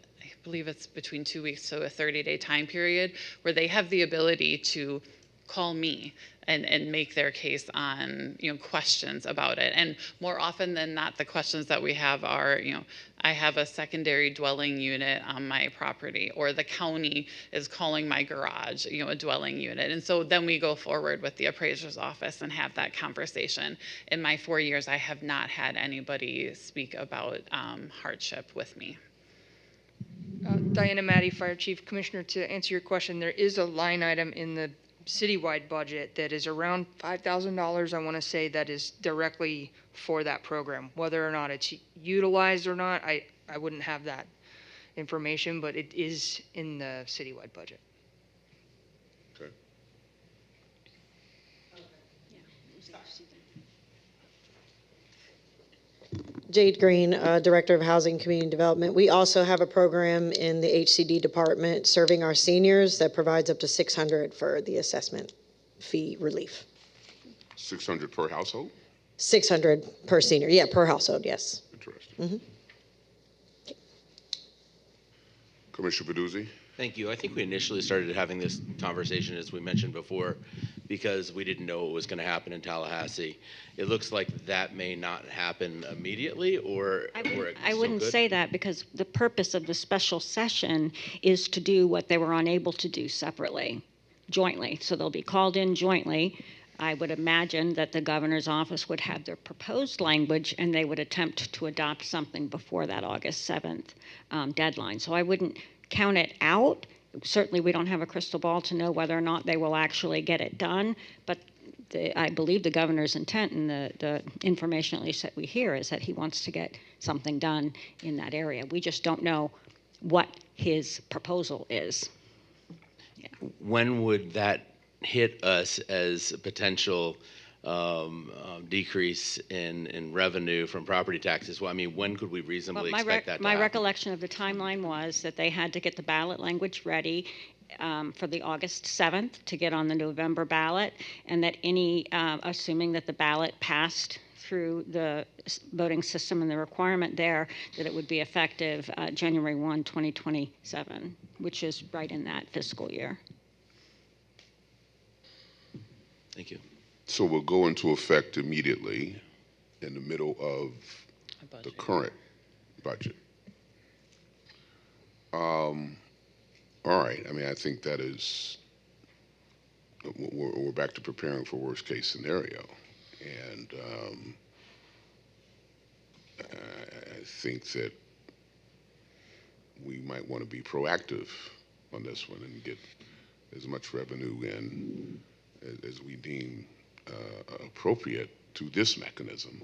Speaker 9: believe it's between 2 weeks to a 30-day time period where they have the ability to call me and make their case on, questions about it. And more often than not, the questions that we have are, I have a secondary dwelling unit on my property, or the county is calling my garage, a dwelling unit. And so then we go forward with the appraiser's office and have that conversation. In my 4 years, I have not had anybody speak about hardship with me.
Speaker 12: Diana Maddie, Fire Chief. Commissioner, to answer your question, there is a line item in the citywide budget that is around $5,000, I want to say, that is directly for that program. Whether or not it's utilized or not, I wouldn't have that information, but it is in the citywide budget.
Speaker 1: Okay.
Speaker 13: Jade Green, Director of Housing and Community Development. We also have a program in the HCD department serving our seniors that provides up to $600 for the assessment fee relief.
Speaker 1: 600 per household?
Speaker 13: 600 per senior, yeah, per household, yes.
Speaker 1: Interesting. Commissioner Peduzzi?
Speaker 7: Thank you. I think we initially started having this conversation, as we mentioned before, because we didn't know what was going to happen in Tallahassee. It looks like that may not happen immediately, or
Speaker 8: I wouldn't say that, because the purpose of the special session is to do what they were unable to do separately, jointly. So they'll be called in jointly. I would imagine that the governor's office would have their proposed language, and they would attempt to adopt something before that August 7th deadline. So I wouldn't count it out. Certainly, we don't have a crystal ball to know whether or not they will actually get it done, but I believe the governor's intent, and the information at least that we hear, is that he wants to get something done in that area. We just don't know what his proposal is. Yeah.
Speaker 7: When would that hit us as a potential decrease in revenue from property taxes? Well, I mean, when could we reasonably expect that to
Speaker 8: My
Speaker 7: happen?
Speaker 8: recollection of the timeline was that they had to get the ballot language ready for the August 7th to get on the November ballot, and that assuming that the ballot passed through the voting system and the requirement there, that it would be effective January 1, 2027, which is right in that fiscal year.
Speaker 7: Thank you.
Speaker 1: So we'll go into effect immediately in the middle of the current budget. All right. I mean, I think that is, we're back to preparing for worst case scenario. And I think that we might want to be proactive on this one and get as much revenue in as we deem appropriate to this mechanism.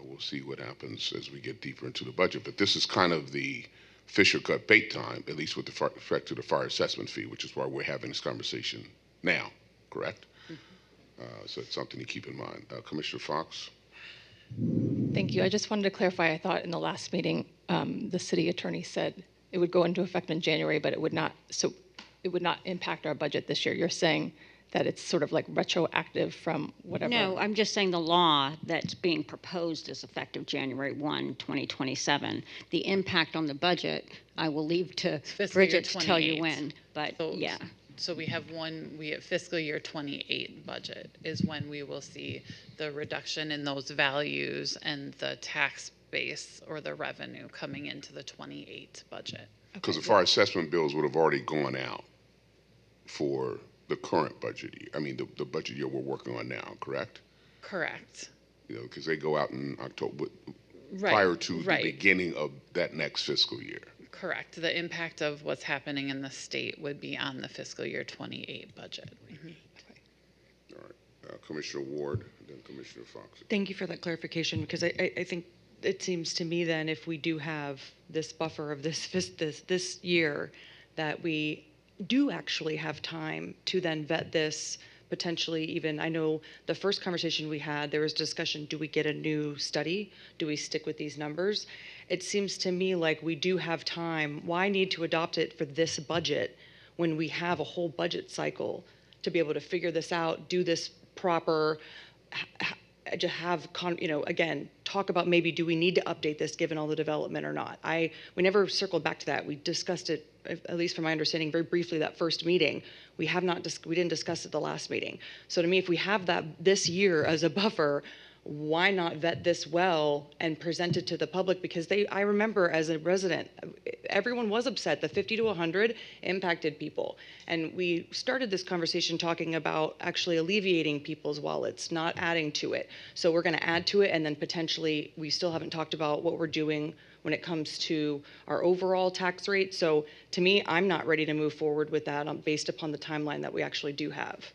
Speaker 1: We'll see what happens as we get deeper into the budget. But this is kind of the Fisher cut bait time, at least with the effect to the fire assessment fee, which is why we're having this conversation now, correct? So it's something to keep in mind. Commissioner Fox?
Speaker 10: Thank you. I just wanted to clarify, I thought in the last meeting, the city attorney said it would go into effect in January, but it would not impact our budget this year. You're saying that it's sort of like retroactive from whatever?
Speaker 8: No, I'm just saying the law that's being proposed is effective January 1, 2027. The impact on the budget, I will leave to Bridget to tell you when, but yeah.
Speaker 9: So we have fiscal year 28 budget is when we will see the reduction in those values and the tax base or the revenue coming into the 28 budget.
Speaker 1: Because the fire assessment bills would have already gone out for the current budget year. I mean, the budget year we're working on now, correct?
Speaker 9: Correct.
Speaker 1: You know, because they go out in October,
Speaker 9: Right.
Speaker 1: prior to
Speaker 9: right.
Speaker 1: the beginning of that next fiscal year.
Speaker 9: Correct. The impact of what's happening in the state would be on the fiscal year 28 budget.
Speaker 1: All right. Commissioner Ward, then Commissioner Fox.
Speaker 11: Thank you for that clarification, because I think it seems to me then if we do have this buffer of this year, that we do actually have time to then vet this potentially even, I know the first conversation we had, there was discussion, do we get a new study? Do we stick with these numbers? It seems to me like we do have time. Why need to adopt it for this budget when we have a whole budget cycle to be able to figure this out, do this proper, to have, again, talk about maybe do we need to update this given all the development or not? We never circled back to that. We discussed it, at least from my understanding, very briefly that first meeting. We didn't discuss it the last meeting. So to me, if we have that this year as a buffer, why not vet this well and present it to the public? Because I remember as a resident, everyone was upset. The 50 to 100 impacted people. And we started this conversation talking about actually alleviating people's wallets, not adding to it. So we're going to add to it, and then potentially we still haven't talked about what we're doing when it comes to our overall tax rate. So to me, I'm not ready to move forward with that based upon the timeline that we actually do have.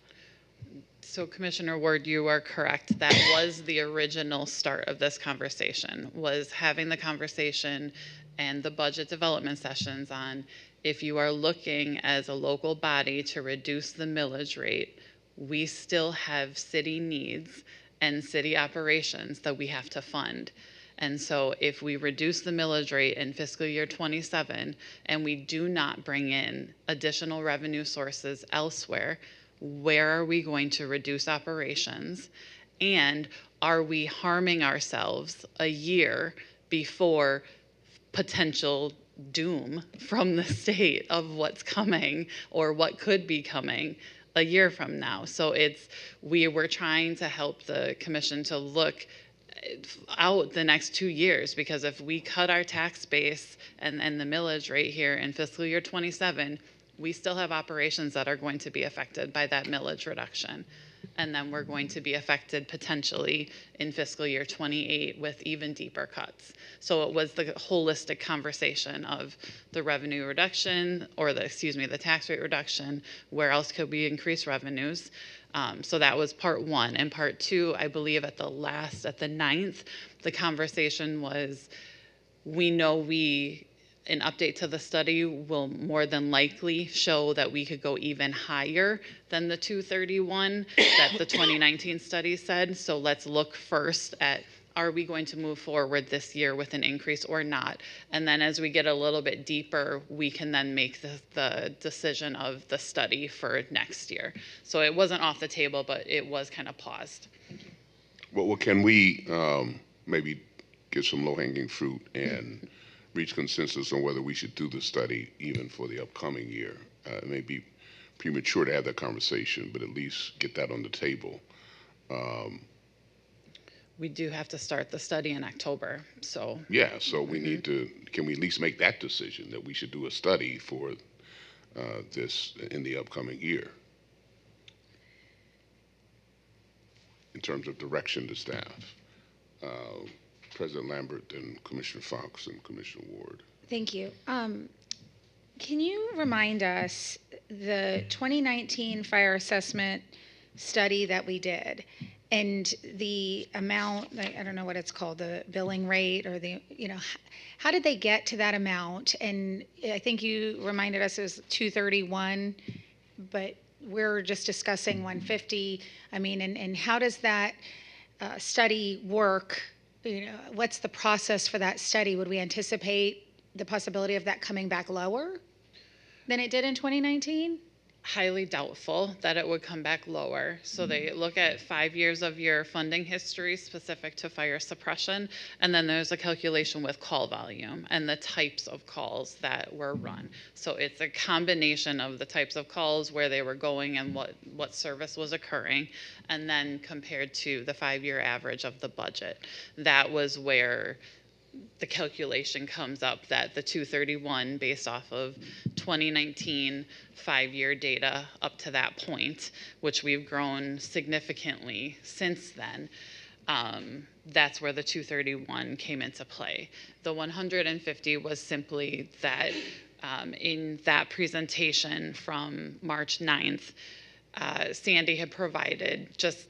Speaker 9: So Commissioner Ward, you are correct. That was the original start of this conversation, was having the conversation and the budget development sessions on if you are looking as a local body to reduce the millage rate, we still have city needs and city operations that we have to fund. And so if we reduce the millage rate in fiscal year 27 and we do not bring in additional revenue sources elsewhere, where are we going to reduce operations? And are we harming ourselves a year before potential doom from the state of what's coming or what could be coming a year from now? So we were trying to help the commission to look out the next 2 years, because if we cut our tax base and the millage rate here in fiscal year 27, we still have operations that are going to be affected by that millage reduction. And then we're going to be affected potentially in fiscal year 28 with even deeper cuts. So it was the holistic conversation of the revenue reduction, or the tax rate reduction. Where else could we increase revenues? So that was part one. And part two, I believe at the 9th, the conversation was, we know an update to the study will more than likely show that we could go even higher than the 231 that the 2019 study said. So let's look first at, are we going to move forward this year with an increase or not? And then as we get a little bit deeper, we can then make the decision of the study for next year. So it wasn't off the table, but it was kind of paused.
Speaker 1: Well, can we maybe get some low-hanging fruit and reach consensus on whether we should do the study even for the upcoming year? It may be premature to have that conversation, but at least get that on the table.
Speaker 9: We do have to start the study in October, so.
Speaker 1: Yeah, so we need to, can we at least make that decision that we should do a study for this in the upcoming year in terms of direction to staff? President Lambert and Commissioner Fox and Commissioner Ward.
Speaker 4: Thank you. Can you remind us the 2019 fire assessment study that we did and the amount, I don't know what it's called, the billing rate or how did they get to that amount? And I think you reminded us it was 231, but we're just discussing 150. I mean, and how does that study work? What's the process for that study? Would we anticipate the possibility of that coming back lower than it did in 2019?
Speaker 9: Highly doubtful that it would come back lower. So they look at 5 years of your funding history specific to fire suppression, and then there's a calculation with call volume and the types of calls that were run. So it's a combination of the types of calls, where they were going, and what service was occurring, and then compared to the 5-year average of the budget. That was where the calculation comes up that the 231 based off of 2019 5-year data up to that point, which we've grown significantly since then. That's where the 231 came into play. The 150 was simply that in that presentation from March 9th, Sandy had provided just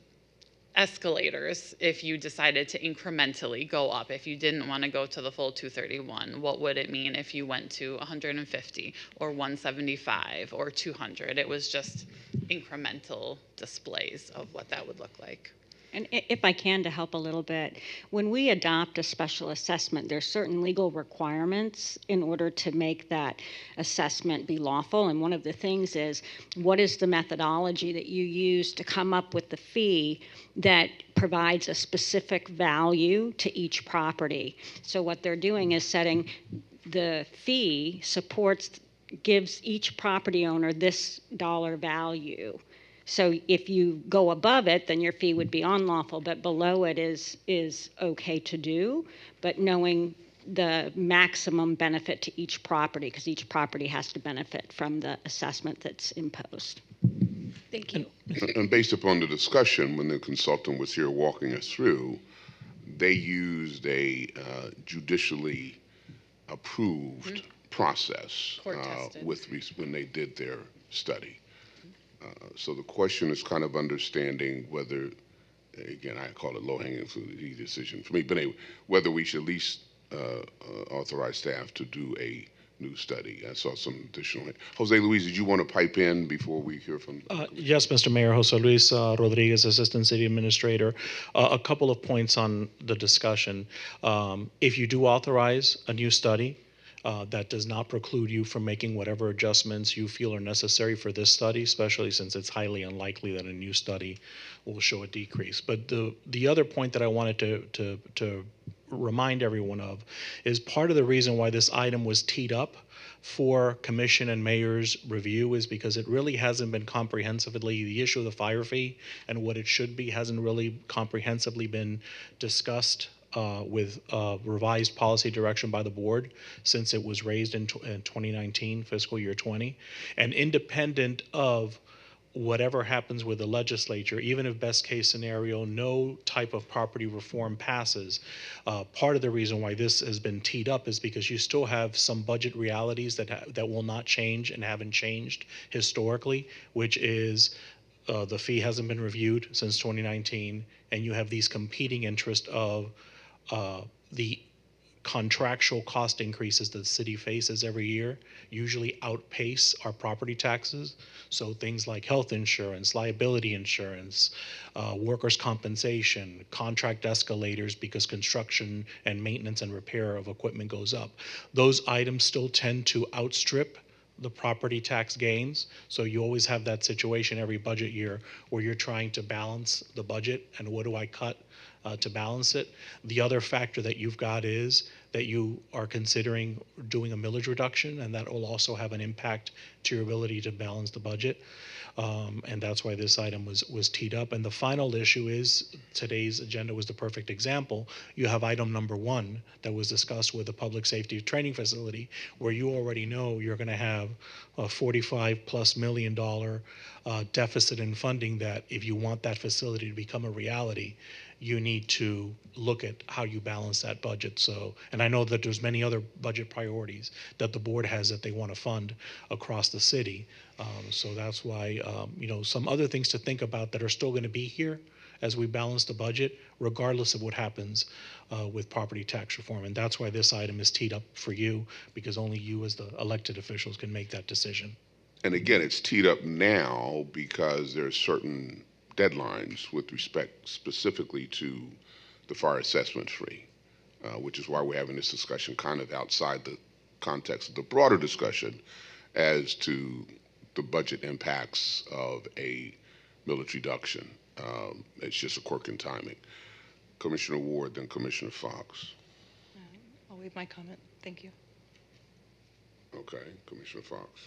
Speaker 9: escalators if you decided to incrementally go up. If you didn't want to go to the full 231, what would it mean if you went to 150 or 175 or 200? It was just incremental displays of what that would look like.
Speaker 8: And if I can, to help a little bit, when we adopt a special assessment, there's certain legal requirements in order to make that assessment be lawful. And one of the things is, what is the methodology that you use to come up with the fee that provides a specific value to each property? So what they're doing is setting the fee gives each property owner this dollar value. So if you go above it, then your fee would be unlawful, but below it is okay to do, but knowing the maximum benefit to each property, because each property has to benefit from the assessment that's imposed.
Speaker 10: Thank you.
Speaker 1: And based upon the discussion, when the consultant was here walking us through, they used a judicially approved process when they did their study. So the question is kind of understanding whether, again, I call it low-hanging fruit decision for me, but anyway, whether we should at least authorize staff to do a new study. I saw some additional. Jose Luis, did you want to pipe in before we hear from?
Speaker 14: Yes, Mr. Mayor. Jose Luis Rodriguez, Assistant City Administrator. A couple of points on the discussion. If you do authorize a new study, that does not preclude you from making whatever adjustments you feel are necessary for this study, especially since it's highly unlikely that a new study will show a decrease. But the other point that I wanted to remind everyone of is part of the reason why this item was teed up for commission and mayor's review is because it really hasn't been comprehensively, the issue of the fire fee and what it should be hasn't really comprehensively been discussed with revised policy direction by the board since it was raised in 2019, fiscal year 20. And independent of whatever happens with the legislature, even if best case scenario, no type of property reform passes, part of the reason why this has been teed up is because you still have some budget realities that will not change and haven't changed historically, which is the fee hasn't been reviewed since 2019, and you have these competing interests of the contractual cost increases that the city faces every year usually outpace our property taxes. So things like health insurance, liability insurance, workers' compensation, contract escalators because construction and maintenance and repair of equipment goes up. Those items still tend to outstrip the property tax gains. So you always have that situation every budget year where you're trying to balance the budget and what do I cut to balance it. The other factor that you've got is that you are considering doing a millage reduction, and that will also have an impact to your ability to balance the budget. And that's why this item was teed up. And the final issue is today's agenda was the perfect example. You have item number 1 that was discussed with the public safety training facility, where you already know you're going to have a $45+ million deficit in funding that if you want that facility to become a reality, you need to look at how you balance that budget. So, and I know that there's many other budget priorities that the board has that they want to fund across the city. So that's why, some other things to think about that are still going to be here as we balance the budget, regardless of what happens with property tax reform. And that's why this item is teed up for you, because only you as the elected officials can make that decision.
Speaker 1: And again, it's teed up now because there's certain deadlines with respect specifically to the fire assessment fee, which is why we're having this discussion kind of outside the context of the broader discussion as to the budget impacts of a millage reduction. It's just a quirk in timing. Commissioner Ward, then Commissioner Fox.
Speaker 11: I'll waive my comment. Thank you.
Speaker 1: Okay, Commissioner Fox.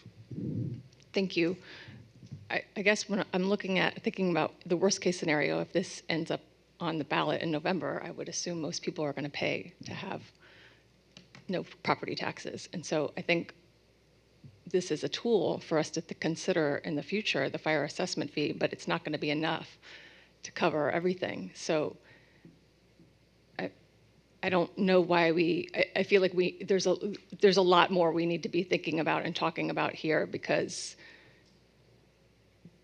Speaker 10: Thank you. I guess when I'm thinking about the worst case scenario, if this ends up on the ballot in November, I would assume most people are going to pay to have no property taxes. And so I think this is a tool for us to consider in the future, the fire assessment fee, but it's not going to be enough to cover everything. So I don't know why I feel like there's a lot more we need to be thinking about and talking about here, because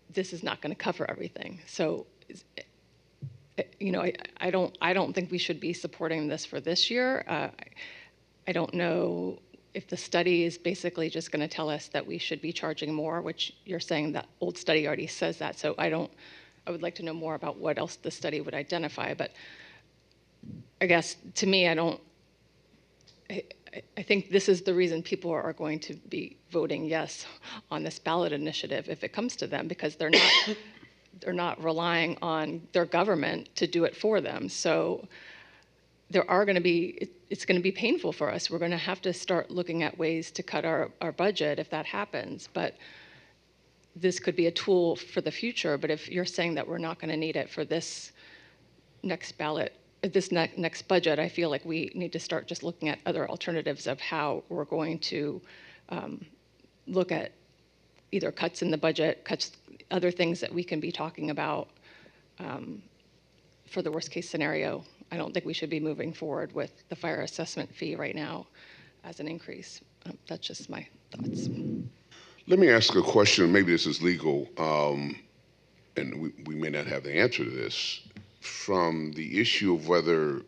Speaker 10: this is not going to cover everything. So, I don't think we should be supporting this for this year. I don't know if the study is basically just going to tell us that we should be charging more, which you're saying that old study already says that. So I would like to know more about what else the study would identify. But I guess to me, I think this is the reason people are going to be voting yes on this ballot initiative if it comes to them, because they're not relying on their government to do it for them. So it's going to be painful for us. We're going to have to start looking at ways to cut our budget if that happens. But this could be a tool for the future. But if you're saying that we're not going to need it for this next ballot, this next budget, I feel like we need to start just looking at other alternatives of how we're going to look at either cuts in the budget, other things that we can be talking about for the worst case scenario. I don't think we should be moving forward with the fire assessment fee right now as an increase. That's just my thoughts.
Speaker 1: Let me ask a question. Maybe this is legal, and we may not have the answer to this. From the issue of whether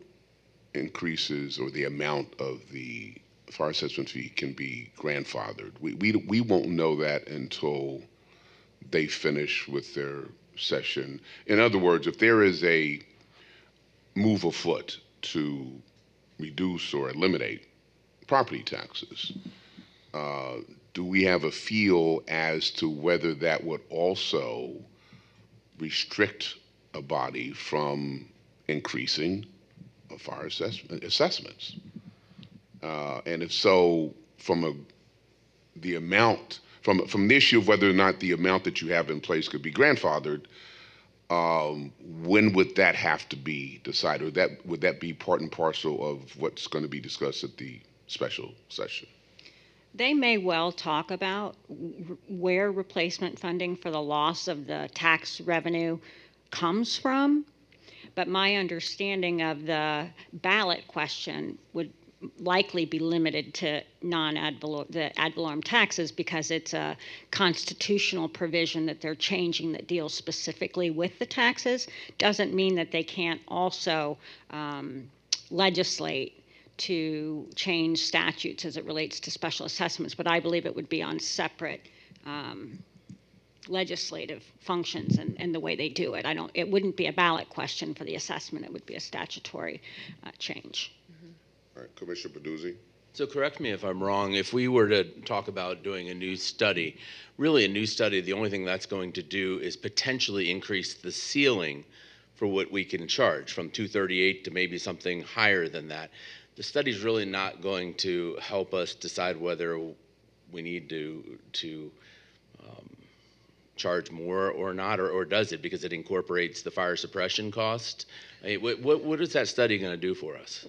Speaker 1: increases or the amount of the fire assessment fee can be grandfathered, we won't know that until they finish with their session. In other words, if there is a move afoot to reduce or eliminate property taxes, do we have a feel as to whether that would also restrict a body from increasing fire assessments? And if so, from the issue of whether or not the amount that you have in place could be grandfathered, when would that have to be decided? Or would that be part and parcel of what's going to be discussed at the special session?
Speaker 8: They may well talk about where replacement funding for the loss of the tax revenue comes from, but my understanding of the ballot question would likely be limited to the ad valorem taxes, because it's a constitutional provision that they're changing that deals specifically with the taxes. Doesn't mean that they can't also legislate to change statutes as it relates to special assessments, but I believe it would be on separate legislative functions and the way they do it. It wouldn't be a ballot question for the assessment. It would be a statutory change.
Speaker 1: All right, Commissioner Peduzzi.
Speaker 7: So correct me if I'm wrong, if we were to talk about doing a new study, really a new study, the only thing that's going to do is potentially increase the ceiling for what we can charge from 238 to maybe something higher than that. The study's really not going to help us decide whether we need to charge more or not, or does it, because it incorporates the fire suppression cost? I mean, what is that study going to do for us?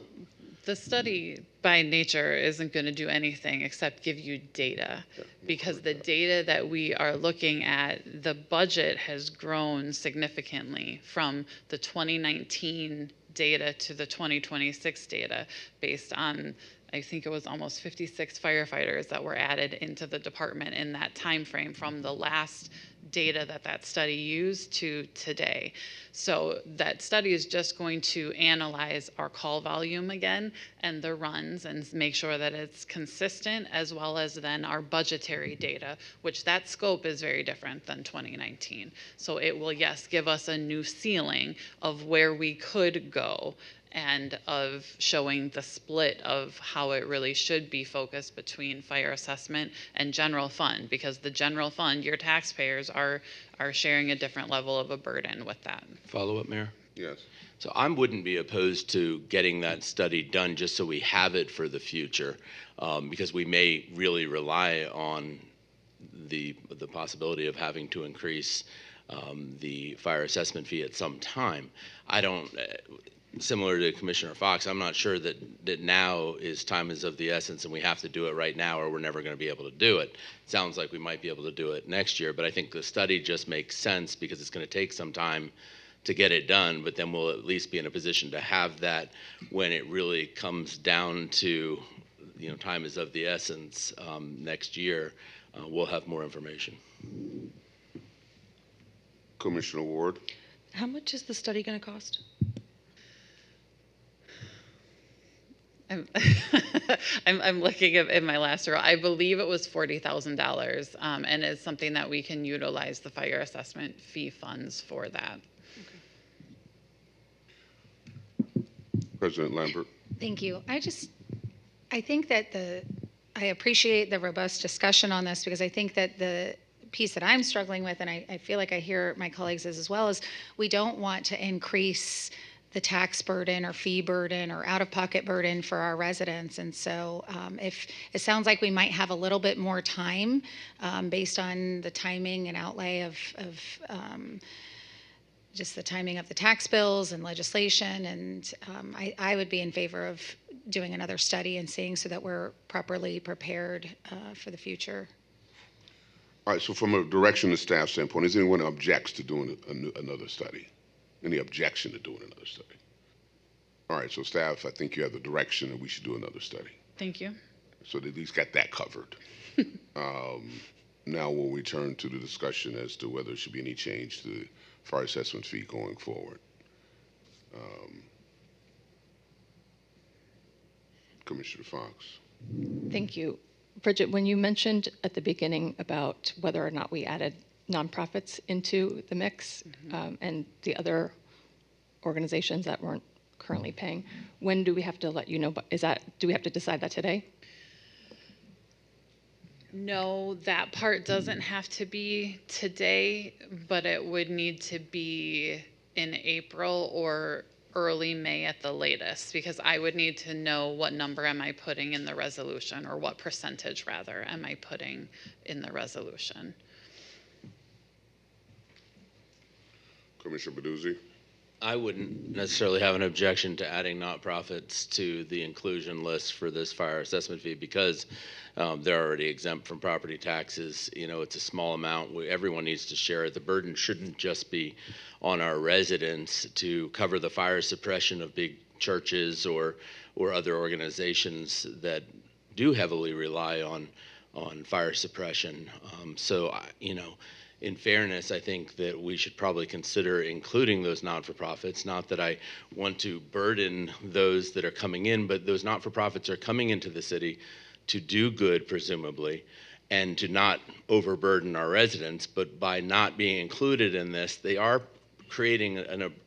Speaker 9: The study by nature isn't going to do anything except give you data, because the data that we are looking at, the budget has grown significantly from the 2019 data to the 2026 data, based on, I think it was almost 56 firefighters that were added into the department in that time frame from the last data that study used to today. So that study is just going to analyze our call volume again and the runs and make sure that it's consistent, as well as then our budgetary data, which that scope is very different than 2019. So it will, yes, give us a new ceiling of where we could go, and of showing the split of how it really should be focused between fire assessment and general fund, because the general fund, your taxpayers are sharing a different level of a burden with that.
Speaker 7: Follow up, Mayor?
Speaker 1: Yes.
Speaker 7: So I wouldn't be opposed to getting that study done just so we have it for the future, because we may really rely on the possibility of having to increase the fire assessment fee at some time. similar to Commissioner Fox, I'm not sure that now time is of the essence and we have to do it right now or we're never going to be able to do it. It sounds like we might be able to do it next year, but I think the study just makes sense because it's going to take some time to get it done, but then we'll at least be in a position to have that when it really comes down to, time is of the essence next year. We'll have more information.
Speaker 1: Commissioner Ward.
Speaker 11: How much is the study going to cost?
Speaker 9: I'm looking at in my last row. I believe it was $40,000, and it's something that we can utilize the fire assessment fee funds for that.
Speaker 1: President Lambert.
Speaker 4: Thank you. I think that I appreciate the robust discussion on this because I think that the piece that I'm struggling with, and I feel like I hear my colleagues as well, is we don't want to increase the tax burden or fee burden or out-of-pocket burden for our residents. And so if it sounds like we might have a little bit more time based on the timing and outlay of just the timing of the tax bills and legislation, and I would be in favor of doing another study and seeing so that we're properly prepared for the future.
Speaker 1: All right, so from a direction to staff standpoint, is anyone objects to doing another study? Any objection to doing another study? All right, so staff, I think you have the direction that we should do another study.
Speaker 9: Thank you.
Speaker 1: So they at least got that covered. Now we'll return to the discussion as to whether there should be any change to the fire assessment fee going forward. Commissioner Fox.
Speaker 10: Thank you. Bridget, when you mentioned at the beginning about whether or not we added nonprofits into the mix and the other organizations that weren't currently paying, when do we have to let you know? Do we have to decide that today?
Speaker 9: No, that part doesn't have to be today, but it would need to be in April or early May at the latest, because I would need to know what number am I putting in the resolution, or what percentage rather am I putting in the resolution.
Speaker 1: Commissioner Baduzzi.
Speaker 7: I wouldn't necessarily have an objection to adding nonprofits to the inclusion list for this fire assessment fee because they're already exempt from property taxes. It's a small amount. Everyone needs to share it. The burden shouldn't just be on our residents to cover the fire suppression of big churches or other organizations that do heavily rely on fire suppression. In fairness, I think that we should probably consider including those not-for-profits. Not that I want to burden those that are coming in, but those not-for-profits are coming into the city to do good, presumably, and to not overburden our residents. But by not being included in this, they are creating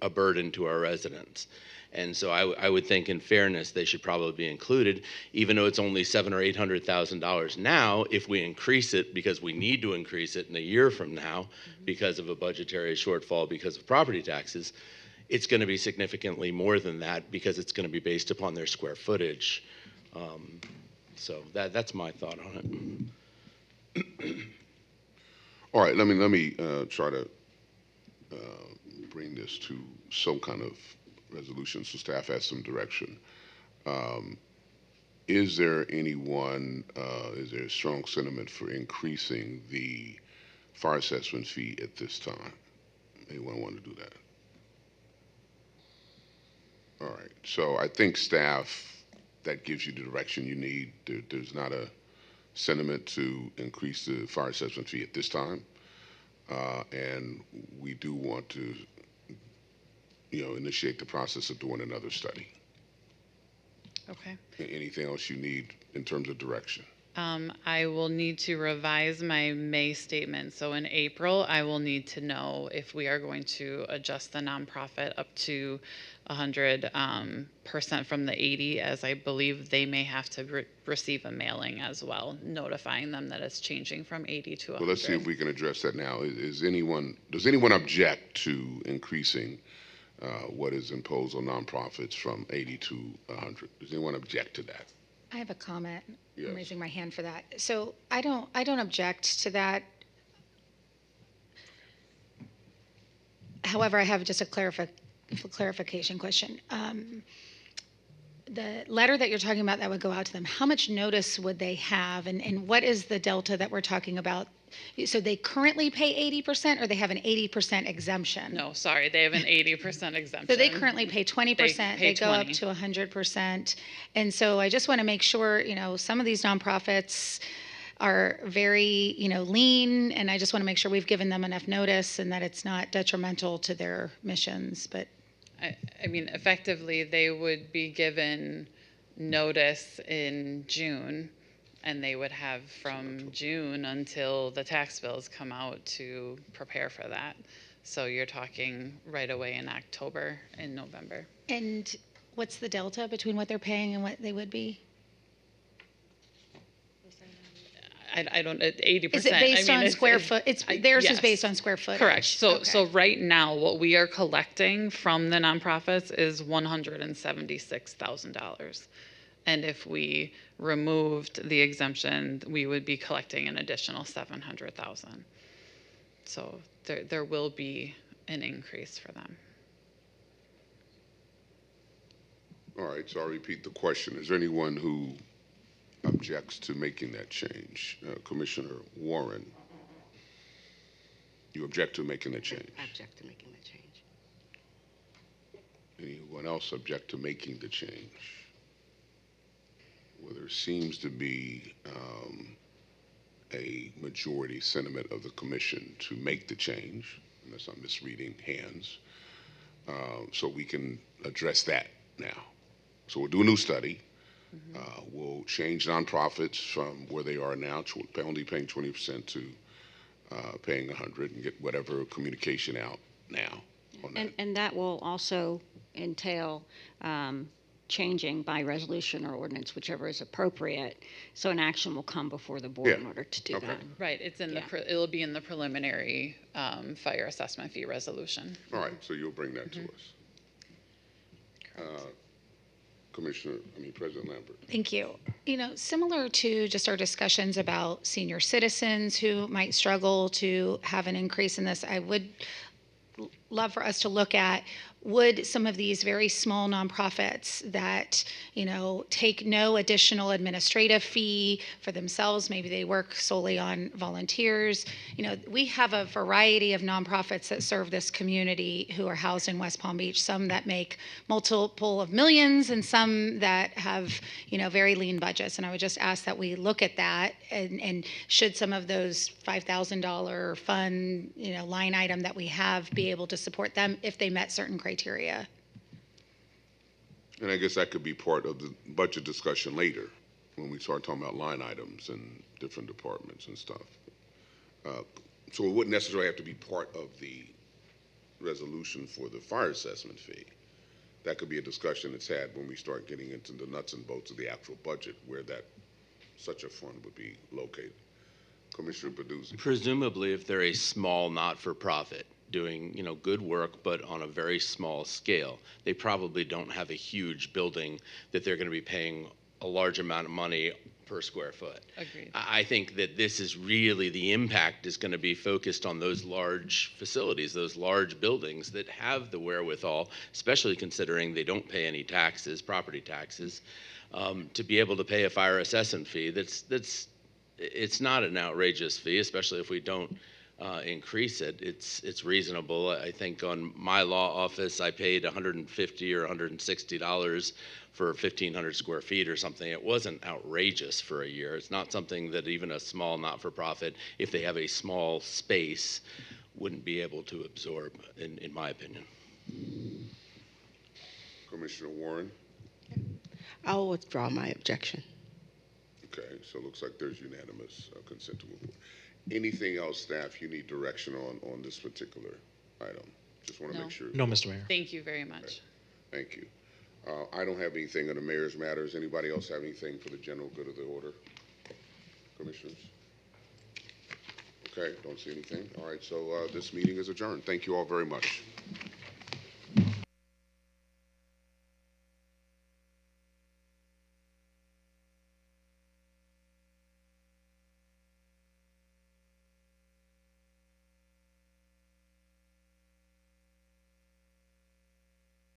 Speaker 7: a burden to our residents. And so I would think, in fairness, they should probably be included, even though it's only $700,000 or $800,000 now. If we increase it, because we need to increase it in a year from now, because of a budgetary shortfall because of property taxes, it's going to be significantly more than that because it's going to be based upon their square footage. So that's my thought on it.
Speaker 1: All right, let me try to bring this to some kind of resolution so staff has some direction. Is there a strong sentiment for increasing the fire assessment fee at this time? Anyone want to do that? All right, so I think staff, that gives you the direction you need. There's not a sentiment to increase the fire assessment fee at this time. And we do want to initiate the process of doing another study.
Speaker 9: Okay.
Speaker 1: Anything else you need in terms of direction?
Speaker 9: I will need to revise my May statement. So in April, I will need to know if we are going to adjust the nonprofit up to 100% from the 80, as I believe they may have to receive a mailing as well, notifying them that it's changing from 80 to 100.
Speaker 1: Well, let's see if we can address that now. Does anyone object to increasing what is imposed on nonprofits from 80 to 100? Does anyone object to that?
Speaker 4: I have a comment.
Speaker 1: Yes.
Speaker 4: I'm raising my hand for that. So I don't object to that. However, I have just a clarification question. The letter that you're talking about that would go out to them, how much notice would they have, and what is the delta that we're talking about? So they currently pay 80%, or they have an 80% exemption?
Speaker 9: No, sorry, they have an 80% exemption.
Speaker 4: So they currently pay 20%, they go up
Speaker 9: 20.
Speaker 4: to 100%. And so I just want to make sure, some of these nonprofits are very, lean, and I just want to make sure we've given them enough notice and that it's not detrimental to their missions. But
Speaker 9: I mean, effectively, they would be given notice in June, and they would have from June until the tax bills come out to prepare for that. So you're talking right away in October and November.
Speaker 4: And what's the delta between what they're paying and what they would be?
Speaker 9: I don't, 80%.
Speaker 4: Is it based on square foot? Theirs is
Speaker 9: yes.
Speaker 4: based on square footage.
Speaker 9: Correct. So,
Speaker 4: Okay.
Speaker 9: so right now, what we are collecting from the nonprofits is $176,000. And if we removed the exemption, we would be collecting an additional $700,000. So there will be an increase for them.
Speaker 1: All right, so I'll repeat the question. Is there anyone who objects to making that change? Commissioner Warren, you object to making that change?
Speaker 6: I object to making the change.
Speaker 1: Anyone else object to making the change? Well, there seems to be a majority sentiment of the commission to make the change, unless I'm misreading hands. So we can address that now. So we'll do a new study. We'll change nonprofits from where they are now, only paying 20% to paying 100, and get whatever communication out now on that.
Speaker 8: And that will also entail changing by resolution or ordinance, whichever is appropriate. So an action will come before the board in order to do that.
Speaker 9: Right. It's in it'll be in the preliminary fire assessment fee resolution.
Speaker 1: All right, so you'll bring that to us. President Lambert.
Speaker 4: Thank you. Similar to just our discussions about senior citizens who might struggle to have an increase in this, I would love for us to look at, would some of these very small nonprofits that, take no additional administrative fee for themselves, maybe they work solely on volunteers. We have a variety of nonprofits that serve this community who are housed in West Palm Beach, some that make multiple of millions and some that have, very lean budgets. And I would just ask that we look at that, and should some of those $5,000 fund, line item that we have be able to support them if they met certain criteria.
Speaker 1: And I guess that could be part of the budget discussion later, when we start talking about line items and different departments and stuff. So it wouldn't necessarily have to be part of the resolution for the fire assessment fee. That could be a discussion that's had when we start getting into the nuts and bolts of the actual budget, where such a fund would be located. Commissioner Peduzzi.
Speaker 7: Presumably, if they're a small not-for-profit doing, good work, but on a very small scale, they probably don't have a huge building that they're going to be paying a large amount of money per square foot.
Speaker 9: Agreed.
Speaker 7: I think that this is really, the impact is going to be focused on those large facilities, those large buildings that have the wherewithal, especially considering they don't pay any taxes, property taxes, to be able to pay a fire assessment fee. It's not an outrageous fee, especially if we don't increase it. It's reasonable. I think on my law office, I paid $150 or $160 for 1,500 square feet or something. It wasn't outrageous for a year. It's not something that even a small not-for-profit, if they have a small space, wouldn't be able to absorb, in my opinion.
Speaker 1: Commissioner Warren.
Speaker 6: I'll withdraw my objection.
Speaker 1: Okay, so it looks like there's unanimous consent to move forward. Anything else, staff, you need direction on this particular item? Just want to make sure.
Speaker 14: No, Mr. Mayor.
Speaker 9: Thank you very much.
Speaker 1: Okay. Thank you. I don't have anything on the mayor's matters. Anybody else have anything for the general good of the order? Commissioners? Okay, don't see anything. All right, so this meeting is adjourned. Thank you all very much.